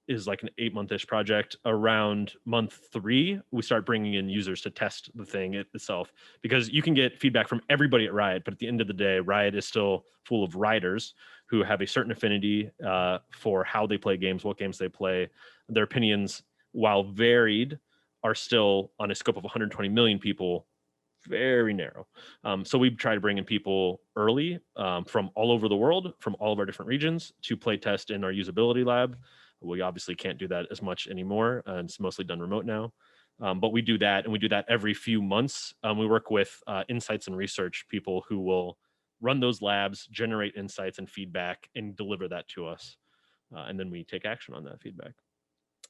is like an 8-month-ish project. Around month 3, we start bringing in users to test the thing itself, because you can get feedback from everybody at Riot, but at the end of the day, Riot is still full of writers who have a certain affinity for how they play games, what games they play. Their opinions, while varied, are still on a scope of 120 million people, very narrow. So we try to bring in people early from all over the world, from all of our different regions, to play test in our usability lab. We obviously can't do that as much anymore, and it's mostly done remote now. But we do that, and we do that every few months. We work with insights and research people who will run those labs, generate insights and feedback, and deliver that to us. And then we take action on that feedback.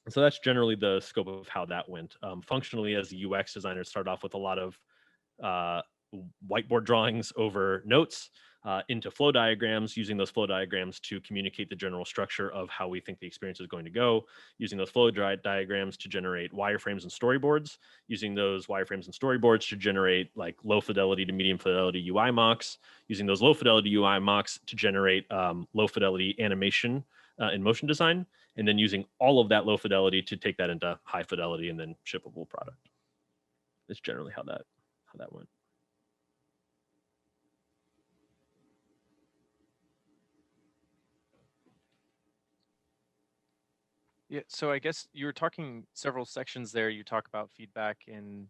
So that's generally the scope of how that went. Functionally, as a UX designer, start off with a lot of whiteboard drawings over notes into flow diagrams, using those flow diagrams to communicate the general structure of how we think the experience is going to go, using those flow diagrams to generate wireframes and storyboards, using those wireframes and storyboards to generate like low fidelity to medium fidelity UI mocks, using those low fidelity UI mocks to generate low fidelity animation in motion design, and then using all of that low fidelity to take that into high fidelity and then shippable product. It's generally how that went. Yeah, so I guess you were talking several sections there. You talk about feedback, and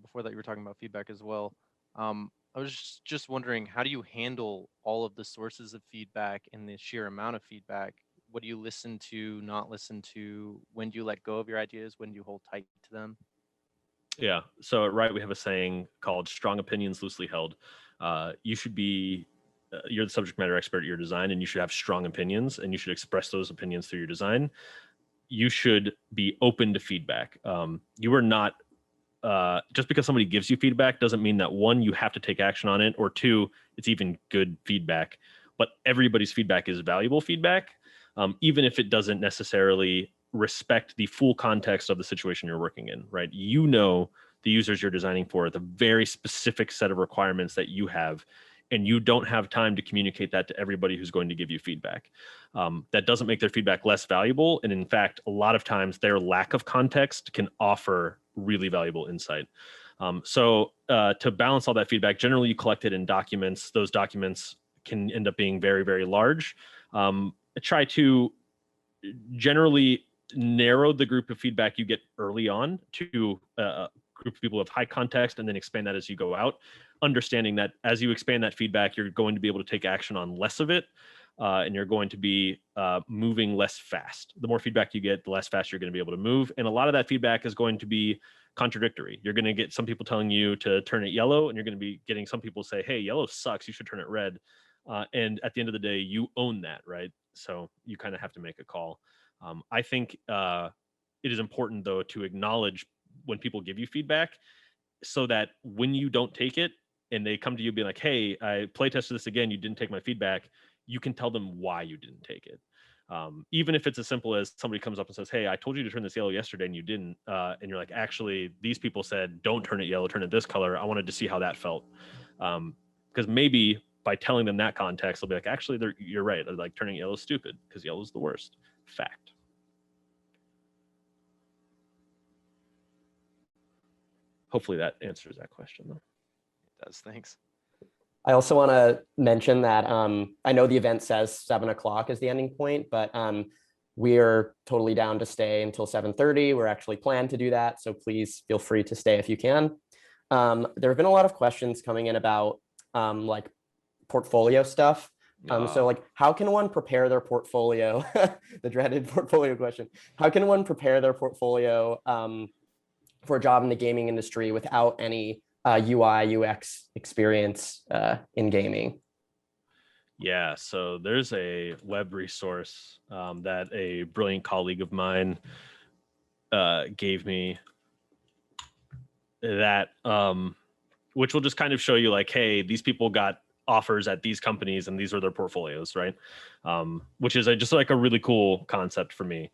before that, you were talking about feedback as well. I was just wondering, how do you handle all of the sources of feedback and the sheer amount of feedback? What do you listen to, not listen to? When do you let go of your ideas? When do you hold tight to them? Yeah. So at Riot, we have a saying called "strong opinions loosely held." You should be you're the subject matter expert at your design, and you should have strong opinions, and you should express those opinions through your design. You should be open to feedback. You are not just because somebody gives you feedback doesn't mean that, one, you have to take action on it, or two, it's even good feedback. But everybody's feedback is valuable feedback, even if it doesn't necessarily respect the full context of the situation you're working in, right? You know the users you're designing for, the very specific set of requirements that you have, and you don't have time to communicate that to everybody who's going to give you feedback. That doesn't make their feedback less valuable. And in fact, a lot of times their lack of context can offer really valuable insight. So to balance all that feedback, generally you collect it in documents. Those documents can end up being very, very large. Try to generally narrow the group of feedback you get early on to a group of people of high context, and then expand that as you go out, understanding that as you expand that feedback, you're going to be able to take action on less of it, and you're going to be moving less fast. The more feedback you get, the less fast you're going to be able to move. And a lot of that feedback is going to be contradictory. You're going to get some people telling you to turn it yellow, and you're going to be getting some people say, hey, yellow sucks, you should turn it red. And at the end of the day, you own that, right? So you kind of have to make a call. I think it is important, though, to acknowledge when people give you feedback, so that when you don't take it and they come to you being like, hey, I play tested this again, you didn't take my feedback, you can tell them why you didn't take it. Even if it's as simple as somebody comes up and says, hey, I told you to turn this yellow yesterday and you didn't. And you're like, actually, these people said, don't turn it yellow, turn it this color. I wanted to see how that felt. Because maybe by telling them that context, they'll be like, actually, you're right. They're like, turning yellow is stupid because yellow is the worst. Fact. Hopefully that answers that question, though. It does. Thanks. I also want to mention that I know the event says 7 o'clock is the ending point, but we're totally down to stay until 7:30. We're actually planned to do that, so please feel free to stay if you can. There have been a lot of questions coming in about like portfolio stuff. So like, how can one prepare their portfolio? The dreaded portfolio question. How can one prepare their portfolio for a job in the gaming industry without any UI, UX experience in gaming? Yeah, so there's a web resource that a brilliant colleague of mine gave me that, which will just kind of show you like, hey, these people got offers at these companies and these are their portfolios, right? Which is just like a really cool concept for me.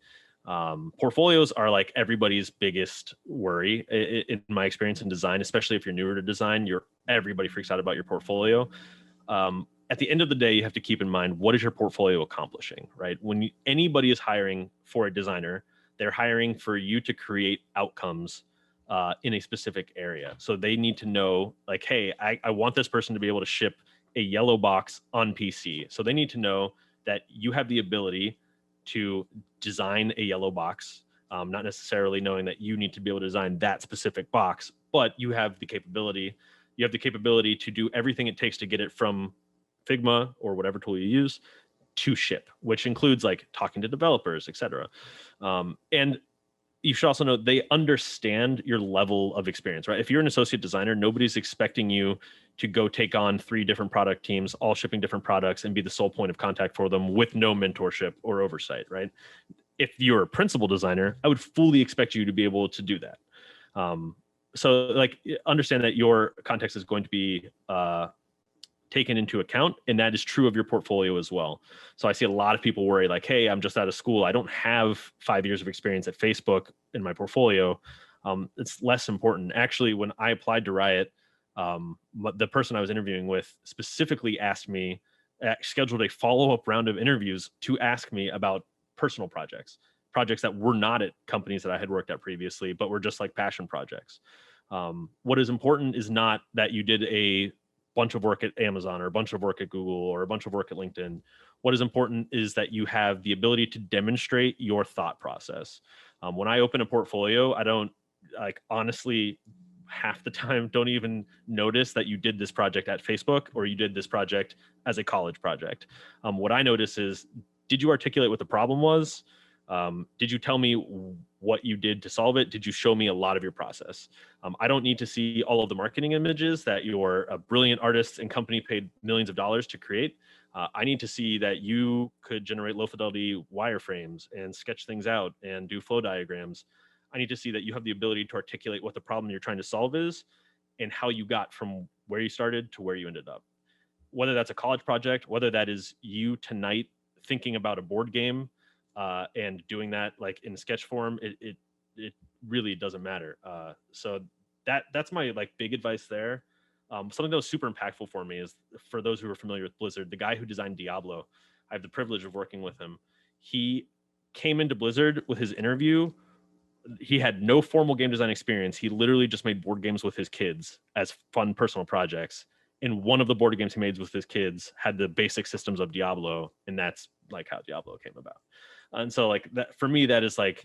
Portfolios are like everybody's biggest worry in my experience in design, especially if you're newer to design. You're everybody freaks out about your portfolio. At the end of the day, you have to keep in mind, what is your portfolio accomplishing, right? When anybody is hiring for a designer, they're hiring for you to create outcomes in a specific area. So they need to know, like, hey, I want this person to be able to ship a yellow box on PC. So they need to know that you have the ability to design a yellow box, not necessarily knowing that you need to be able to design that specific box, but you have the capability. You have the capability to do everything it takes to get it from Figma or whatever tool you use to ship, which includes like talking to developers, etc. And you should also know they understand your level of experience, right? If you're an associate designer, nobody's expecting you to go take on 3 different product teams, all shipping different products, and be the sole point of contact for them with no mentorship or oversight, right? If you're a principal designer, I would fully expect you to be able to do that. So like, understand that your context is going to be taken into account, and that is true of your portfolio as well. So I see a lot of people worry like, hey, I'm just out of school, I don't have 5 years of experience at Facebook in my portfolio. It's less important. Actually, when I applied to Riot, the person I was interviewing with specifically asked me, scheduled a follow-up round of interviews to ask me about personal projects that were not at companies that I had worked at previously, but were just like passion projects. What is important is not that you did a bunch of work at Amazon or a bunch of work at Google or a bunch of work at LinkedIn. What is important is that you have the ability to demonstrate your thought process. When I open a portfolio, I don't, like, honestly, half the time don't even notice that you did this project at Facebook or you did this project as a college project. What I notice is, did you articulate what the problem was? Did you tell me what you did to solve it? Did you show me a lot of your process? I don't need to see all of the marketing images that your brilliant artists and company paid millions of dollars to create. I need to see that you could generate low fidelity wireframes and sketch things out and do flow diagrams. I need to see that you have the ability to articulate what the problem you're trying to solve is and how you got from where you started to where you ended up. Whether that's a college project, whether that is you tonight thinking about a board game and doing that like in sketch form, it really doesn't matter. So that's my like big advice there. Something that was super impactful for me is, for those who are familiar with Blizzard, the guy who designed Diablo, I have the privilege of working with him. He came into Blizzard with his interview. He had no formal game design experience. He literally just made board games with his kids as fun personal projects. And one of the board games he made with his kids had the basic systems of Diablo, and that's like how Diablo came about. And so like that, for me, that is like,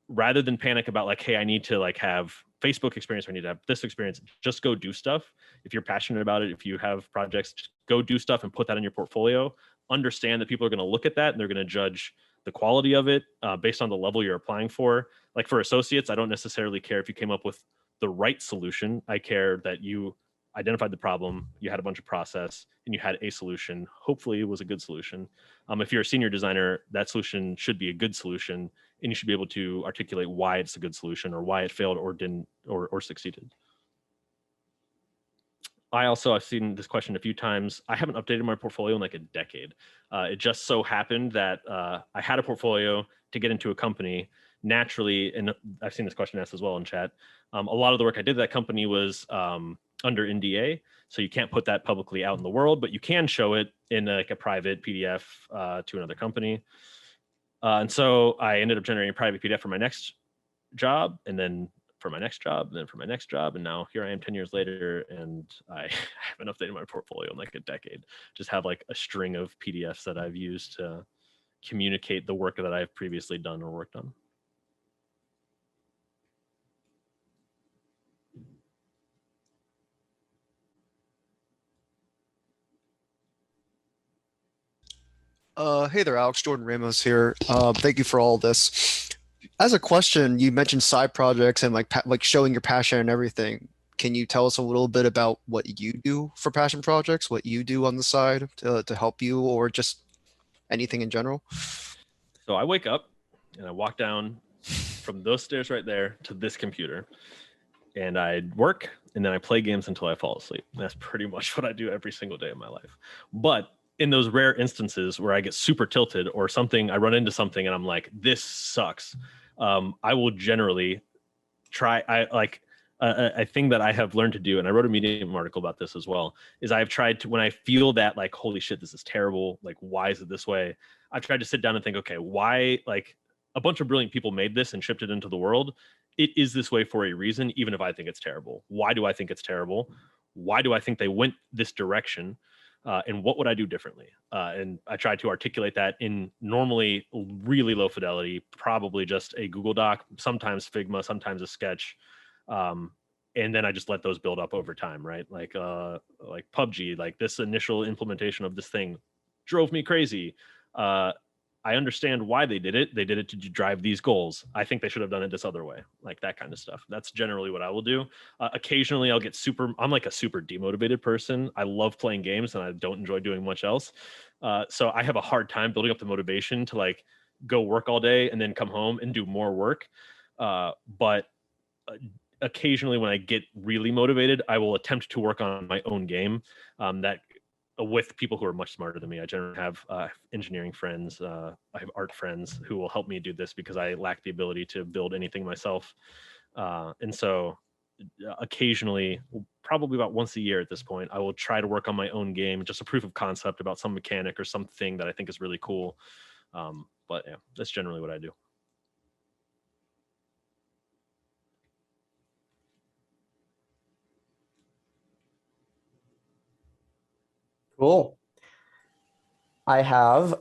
rather than panic about like, hey, I need to like have Facebook experience, or I need to have this experience, just go do stuff. If you're passionate about it, if you have projects, just go do stuff and put that in your portfolio. Understand that people are going to look at that and they're going to judge the quality of it based on the level you're applying for. Like for associates, I don't necessarily care if you came up with the right solution. I care that you identified the problem, you had a bunch of process, and you had a solution. Hopefully it was a good solution. If you're a senior designer, that solution should be a good solution, and you should be able to articulate why it's a good solution or why it failed or didn't or succeeded. I've seen this question a few times. I haven't updated my portfolio in like a decade. It just so happened that I had a portfolio to get into a company naturally, and I've seen this question asked as well in chat. A lot of the work I did at that company was under NDA, so you can't put that publicly out in the world, but you can show it in like a private PDF to another company. And so I ended up generating a private PDF for my next job, and then for my next job, and then for my next job, and now here I am 10 years later, and I haven't updated my portfolio in like a decade. Just have like a string of PDFs that I've used to communicate the work that I've previously done or worked on. Hey there, Alex. Jordan Ramos here. Thank you for all this. As a question, you mentioned side projects and like showing your passion and everything. Can you tell us a little bit about what you do for passion projects, what you do on the side to help you, or just anything in general? So I wake up and I walk down from those stairs right there to this computer, and I work, and then I play games until I fall asleep. That's pretty much what I do every single day of my life. But in those rare instances where I get super tilted or something, I run into something and I'm like, this sucks. I will generally try. a thing that I have learned to do, and I wrote a Medium article about this as well, is I've tried to, when I feel that like, holy shit, this is terrible, like, why is it this way? I've tried to sit down and think, okay, why, like, a bunch of brilliant people made this and shipped it into the world. It is this way for a reason, even if I think it's terrible. Why do I think it's terrible? Why do I think they went this direction? And what would I do differently? And I tried to articulate that in normally really low fidelity, probably just a Google Doc, sometimes Figma, sometimes a sketch. And then I just let those build up over time, right? Like PUBG, like this initial implementation of this thing drove me crazy. I understand why they did it. They did it to drive these goals. I think they should have done it this other way, like that kind of stuff. That's generally what I will do. Occasionally I'll get I'm like a super demotivated person. I love playing games and I don't enjoy doing much else. So I have a hard time building up the motivation to like go work all day and then come home and do more work. But occasionally when I get really motivated, I will attempt to work on my own game that with people who are much smarter than me. I generally have engineering friends. I have art friends who will help me do this because I lack the ability to build anything myself. And so occasionally, probably about once a year at this point, I will try to work on my own game, just a proof of concept about some mechanic or something that I think is really cool. But yeah, that's generally what I do. Cool. I have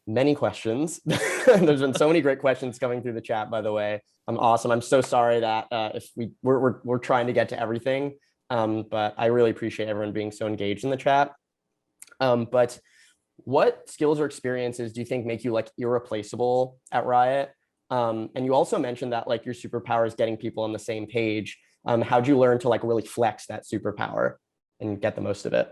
many questions. There's been so many great questions coming through the chat, by the way. Awesome. I'm so sorry that if we're trying to get to everything, but I really appreciate everyone being so engaged in the chat. But what skills or experiences do you think make you like irreplaceable at Riot? And you also mentioned that like your superpower is getting people on the same page. How'd you learn to like really flex that superpower and get the most of it?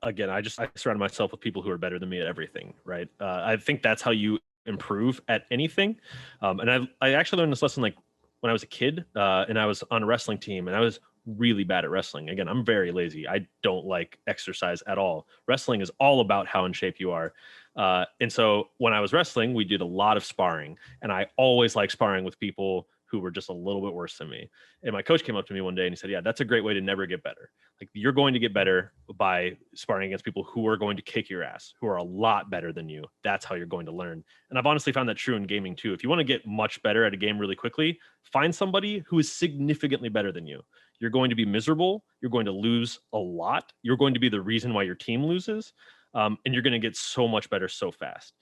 Again, I surround myself with people who are better than me at everything, right? I think that's how you improve at anything. And I actually learned this lesson like when I was a kid, and I was on a wrestling team, and I was really bad at wrestling. Again, I'm very lazy. I don't like exercise at all. Wrestling is all about how in shape you are. And so when I was wrestling, we did a lot of sparring, and I always liked sparring with people who were just a little bit worse than me. And my coach came up to me one day and he said, yeah, that's a great way to never get better. Like you're going to get better by sparring against people who are going to kick your ass, who are a lot better than you. That's how you're going to learn. And I've honestly found that true in gaming too. If you want to get much better at a game really quickly, find somebody who is significantly better than you. You're going to be miserable. You're going to lose a lot. You're going to be the reason why your team loses. And you're going to get so much better so fast.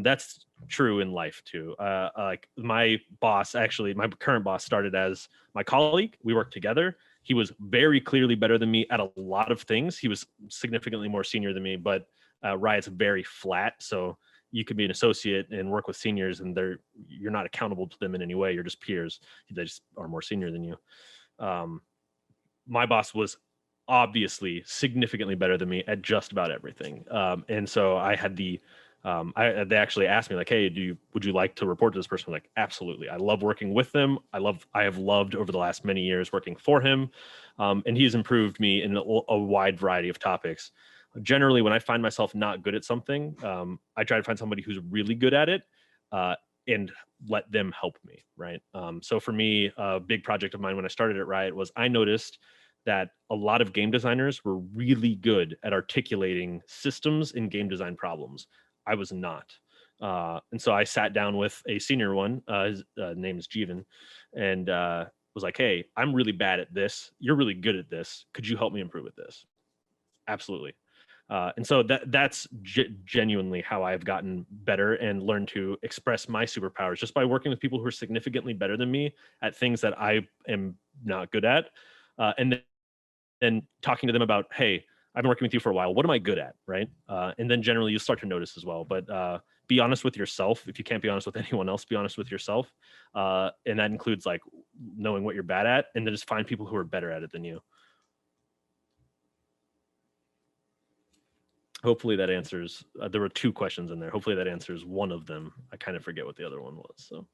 That's true in life too. Like my boss, actually, my current boss started as my colleague. We worked together. He was very clearly better than me at a lot of things. He was significantly more senior than me, but Riot's very flat. So you could be an associate and work with seniors and you're not accountable to them in any way. You're just peers. They just are more senior than you. My boss was obviously significantly better than me at just about everything. And so I had they actually asked me like, hey, would you like to report to this person? I'm like, absolutely. I love working with them. I have loved over the last many years working for him. And he's improved me in a wide variety of topics. Generally, when I find myself not good at something, I try to find somebody who's really good at it and let them help me, right? So for me, a big project of mine when I started at Riot was I noticed that a lot of game designers were really good at articulating systems and game design problems. I was not. And so I sat down with a senior one, his name is Jeevan, and was like, hey, I'm really bad at this. You're really good at this. Could you help me improve at this? Absolutely. And so that's genuinely how I've gotten better and learned to express my superpowers just by working with people who are significantly better than me at things that I am not good at. And then talking to them about, hey, I've been working with you for a while. What am I good at, right? And then generally you start to notice as well. But be honest with yourself. If you can't be honest with anyone else, be honest with yourself. And that includes like knowing what you're bad at, and then just find people who are better at it than you. Hopefully that answers. There were 2 questions in there. Hopefully that answers one of them. I kind of forget what the other one was. So.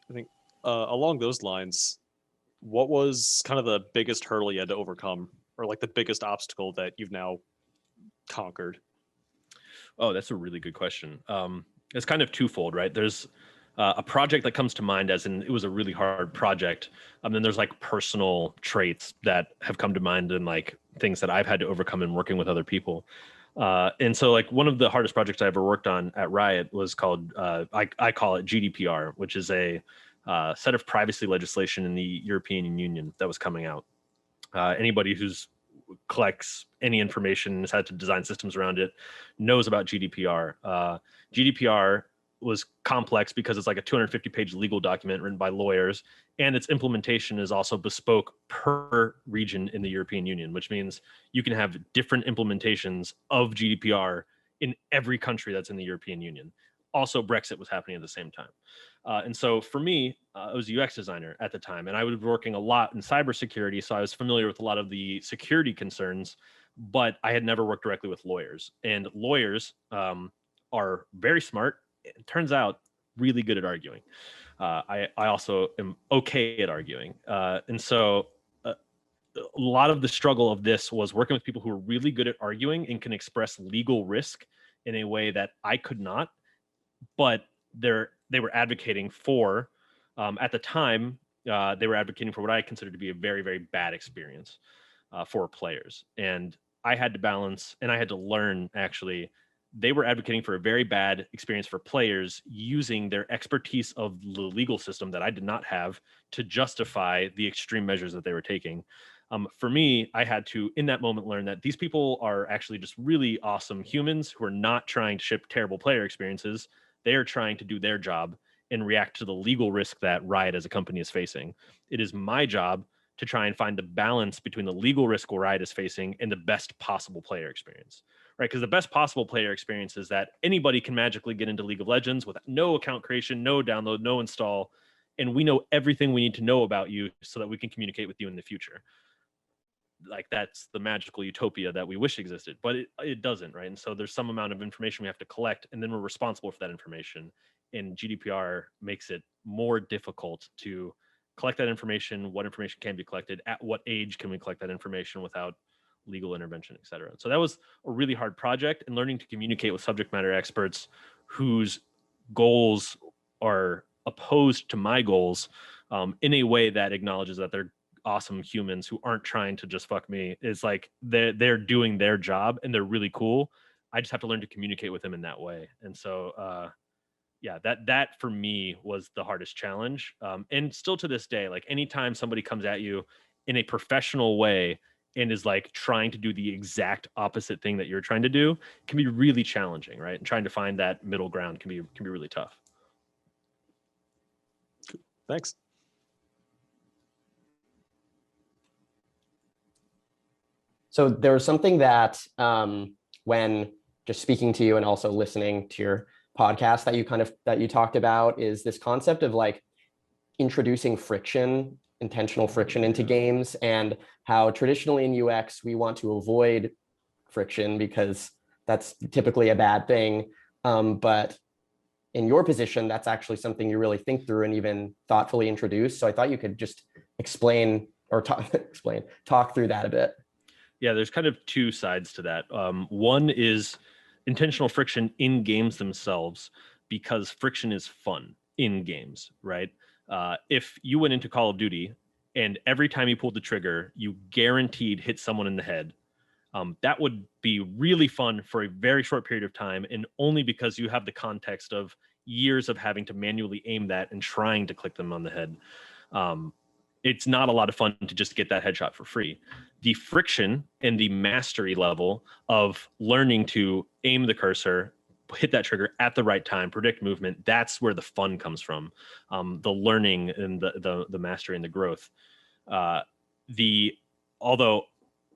I think along those lines, what was kind of the biggest hurdle you had to overcome, or like the biggest obstacle that you've now conquered? Oh, that's a really good question. it's kind of twofold, right? There's a project that comes to mind as in it was a really hard project. Then there's like personal traits that have come to mind and like things that I've had to overcome in working with other people. And so like one of the hardest projects I ever worked on at Riot was called, I call it Gdpr, which is a set of privacy legislation in the European Union that was coming out. Anybody who's collects any information, has had to design systems around it, knows about GDPR. GDPR was complex because it's like a 250-page legal document written by lawyers, and its implementation is also bespoke per region in the European Union, which means you can have different implementations of GDPR in every country that's in the European Union. Also, Brexit was happening at the same time. And so for me, I was a UX designer at the time, and I was working a lot in cybersecurity, so I was familiar with a lot of the security concerns, but I had never worked directly with lawyers. And lawyers are very smart. It turns out really good at arguing. I also am okay at arguing. And so a lot of the struggle of this was working with people who are really good at arguing and can express legal risk in a way that I could not, but they were advocating for, at the time, they were advocating for what I considered to be a very, very bad experience for players. And I had to balance, and I had to learn, actually, they were advocating for a very bad experience for players using their expertise of the legal system that I did not have to justify the extreme measures that they were taking. For me, I had to, in that moment, learn that these people are actually just really awesome humans who are not trying to ship terrible player experiences. They are trying to do their job and react to the legal risk that Riot as a company is facing. It is my job to try and find the balance between the legal risk Riot is facing and the best possible player experience, right? Because the best possible player experience is that anybody can magically get into League of Legends with no account creation, no download, no install, and we know everything we need to know about you so that we can communicate with you in the future. Like that's the magical utopia that we wish existed, but it doesn't, right? And so there's some amount of information we have to collect, and then we're responsible for that information. And GDPR makes it more difficult to collect that information, what information can be collected, at what age can we collect that information without legal intervention, et cetera. So that was a really hard project, and learning to communicate with subject matter experts whose goals are opposed to my goals in a way that acknowledges that they're awesome humans who aren't trying to just fuck me, is like they're doing their job and they're really cool. I just have to learn to communicate with them in that way. And so yeah, that for me was the hardest challenge. And still to this day, like anytime somebody comes at you in a professional way and is like trying to do the exact opposite thing that you're trying to do, can be really challenging, right? And trying to find that middle ground can be really tough. Thanks. So there was something that when just speaking to you and also listening to your podcast that you talked about, is this concept of like introducing friction, intentional friction into games, and how traditionally in UX we want to avoid friction because that's typically a bad thing. But in your position, that's actually something you really think through and even thoughtfully introduce. So I thought you could just explain or talk through that a bit. Yeah, there's kind of two sides to that. One is intentional friction in games themselves, because friction is fun in games, right? If you went into Call of Duty and every time you pulled the trigger, you guaranteed hit someone in the head, that would be really fun for a very short period of time, and only because you have the context of years of having to manually aim that and trying to click them on the head. It's not a lot of fun to just get that headshot for free. The friction and the mastery level of learning to aim the cursor, hit that trigger at the right time, predict movement, that's where the fun comes from. The learning and the mastery and the growth. Although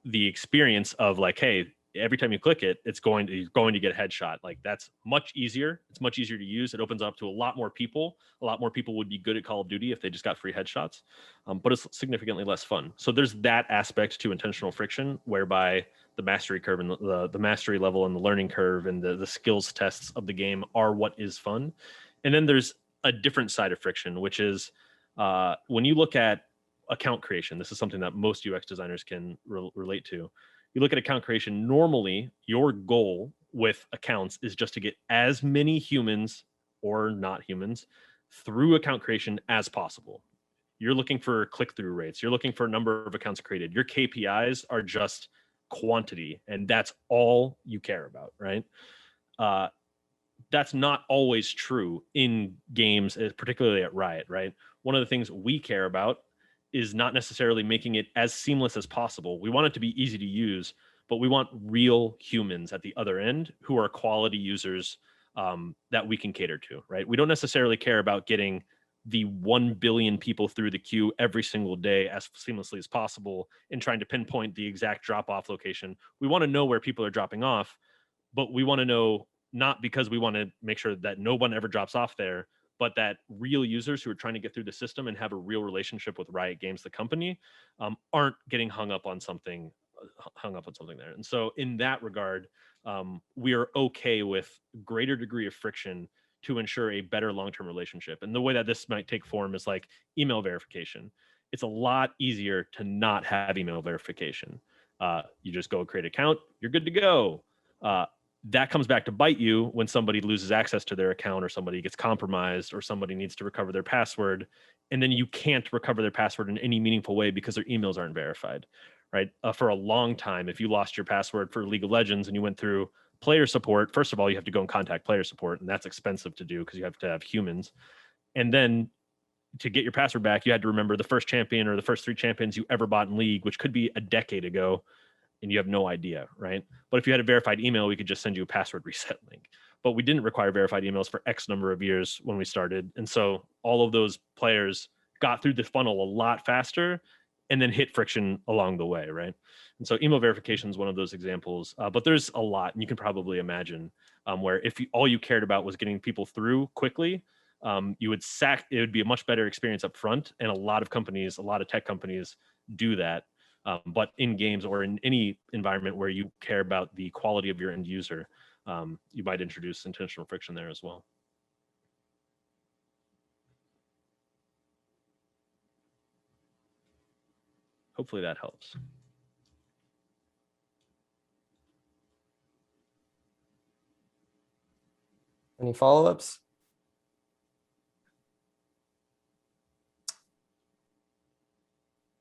the experience of like, hey, every time you click it, you're going to get a headshot. Like that's much easier. It's much easier to use. It opens up to a lot more people. A lot more people would be good at Call of Duty if they just got free headshots, but it's significantly less fun. So there's that aspect to intentional friction, whereby the mastery curve and the mastery level and the learning curve and the skills tests of the game are what is fun. And then there's a different side of friction, which is when you look at account creation. This is something that most UX designers can relate to. You look at account creation, normally your goal with accounts is just to get as many humans or not humans through account creation as possible. You're looking for click-through rates. You're looking for a number of accounts created. Your KPIs are just quantity, and that's all you care about, right? That's not always true in games, particularly at Riot, right? One of the things we care about is not necessarily making it as seamless as possible. We want it to be easy to use, but we want real humans at the other end who are quality users that we can cater to, right? We don't necessarily care about getting the 1 billion people through the queue every single day as seamlessly as possible and trying to pinpoint the exact drop-off location. We want to know where people are dropping off, but we want to know not because we want to make sure that no one ever drops off there, but that real users who are trying to get through the system and have a real relationship with Riot Games, the company, aren't getting hung up on something there. And so in that regard, we are okay with greater degree of friction to ensure a better long-term relationship. And the way that this might take form is like email verification. It's a lot easier to not have email verification. You just go create an account, you're good to go. That comes back to bite you when somebody loses access to their account or somebody gets compromised or somebody needs to recover their password. And then you can't recover their password in any meaningful way because their emails aren't verified, right? For a long time, if you lost your password for League of Legends and you went through player support, first of all, you have to go and contact player support, and that's expensive to do because you have to have humans. And then to get your password back, you had to remember the first champion or the first 3 champions you ever bought in League, which could be a decade ago, and you have no idea, right? But if you had a verified email, we could just send you a password reset link. But we didn't require verified emails for X number of years when we started. And so all of those players got through the funnel a lot faster and then hit friction along the way, right? And so email verification is one of those examples, but there's a lot, and you can probably imagine where if all you cared about was getting people through quickly, it would be a much better experience up front. And a lot of tech companies do that. But in games or in any environment where you care about the quality of your end user, you might introduce intentional friction there as well. Hopefully that helps. Any follow-ups?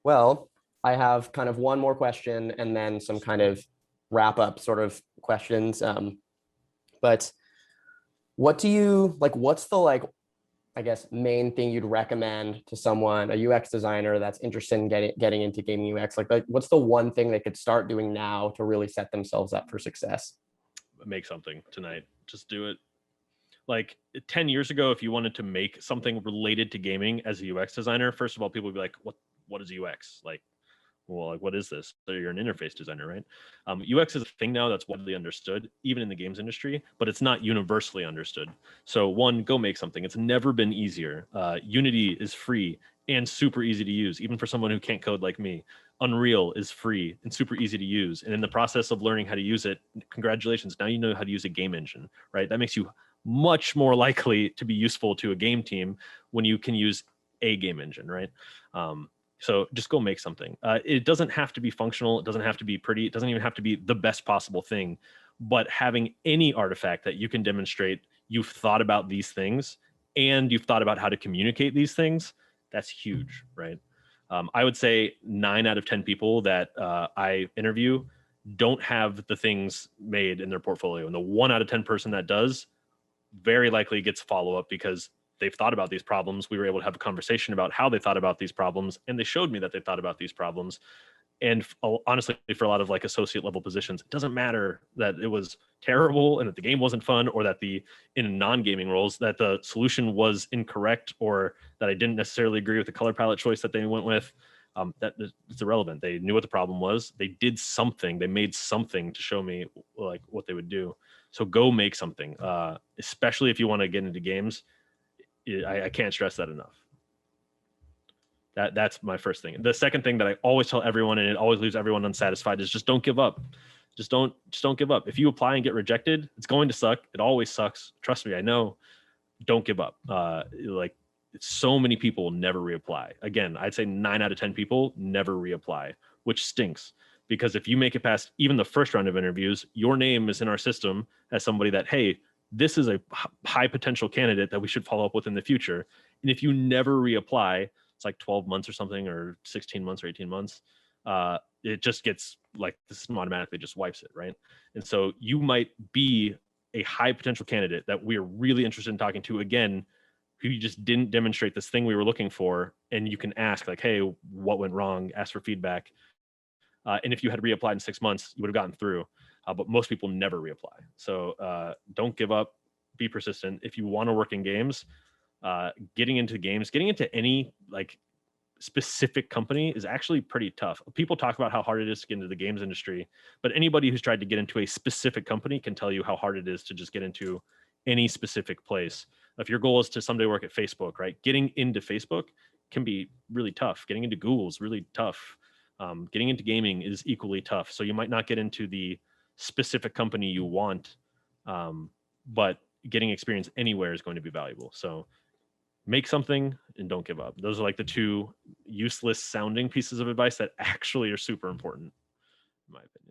Well, I have kind of one more question and then some kind of wrap up sort of questions. But what do you like, what's the I guess, main thing you'd recommend to someone, a UX designer that's interested in getting into gaming UX? Like what's the one thing they could start doing now to really set themselves up for success? Make something tonight. Just do it. Like 10 years ago, if you wanted to make something related to gaming as a UX designer, first of all, people would be like, what is UX? Well, what is this? So you're an interface designer, right? UX is a thing now that's widely understood, even in the games industry, but it's not universally understood. So one, go make something. It's never been easier. Unity is free and super easy to use, even for someone who can't code like me. Unreal is free and super easy to use. And in the process of learning how to use it, congratulations, now you know how to use a game engine, right? That makes you much more likely to be useful to a game team when you can use a game engine, right? So just go make something. It doesn't have to be functional. It doesn't have to be pretty. It doesn't even have to be the best possible thing. But having any artifact that you can demonstrate you've thought about these things and you've thought about how to communicate these things, that's huge, right? I would say 9 out of 10 people that I interview don't have the things made in their portfolio. And the 1 out of 10 person that does very likely gets follow-up because they've thought about these problems. We were able to have a conversation about how they thought about these problems, and they showed me that they thought about these problems. And honestly, for a lot of associate level positions, it doesn't matter that it was terrible and that the game wasn't fun, or that in non-gaming roles that the solution was incorrect, or that I didn't necessarily agree with the color palette choice that they went with. That it's irrelevant. They knew what the problem was. They did something. They made something to show me what they would do. So go make something, especially if you want to get into games. I can't stress that enough. That's my first thing. The second thing that I always tell everyone, and it always leaves everyone unsatisfied, is just don't give up. Just don't give up. If you apply and get rejected, it's going to suck. It always sucks. Trust me, I know. Don't give up. So many people will never reapply. Again, I'd say 9 out of 10 people never reapply, which stinks because if you make it past even the first round of interviews, your name is in our system as somebody that, hey, this is a high potential candidate that we should follow up with in the future. And if you never reapply, it's like 12 months or something, or 16 months or 18 months, it just gets like the system automatically just wipes it, right? And so you might be a high potential candidate that we're really interested in talking to again, who you just didn't demonstrate this thing we were looking for. And you can ask like, hey, what went wrong? Ask for feedback. And if you had reapplied in 6 months, you would have gotten through. But most people never reapply. So don't give up, be persistent. If you want to work in games, getting into any like specific company is actually pretty tough. People talk about how hard it is to get into the games industry, but anybody who's tried to get into a specific company can tell you how hard it is to just get into any specific place. If your goal is to someday work at Facebook, right? Getting into Facebook can be really tough. Getting into Google is really tough. Getting into gaming is equally tough. So you might not get into the specific company you want, but getting experience anywhere is going to be valuable. So make something and don't give up. Those are like the two useless sounding pieces of advice that actually are super important, in my opinion.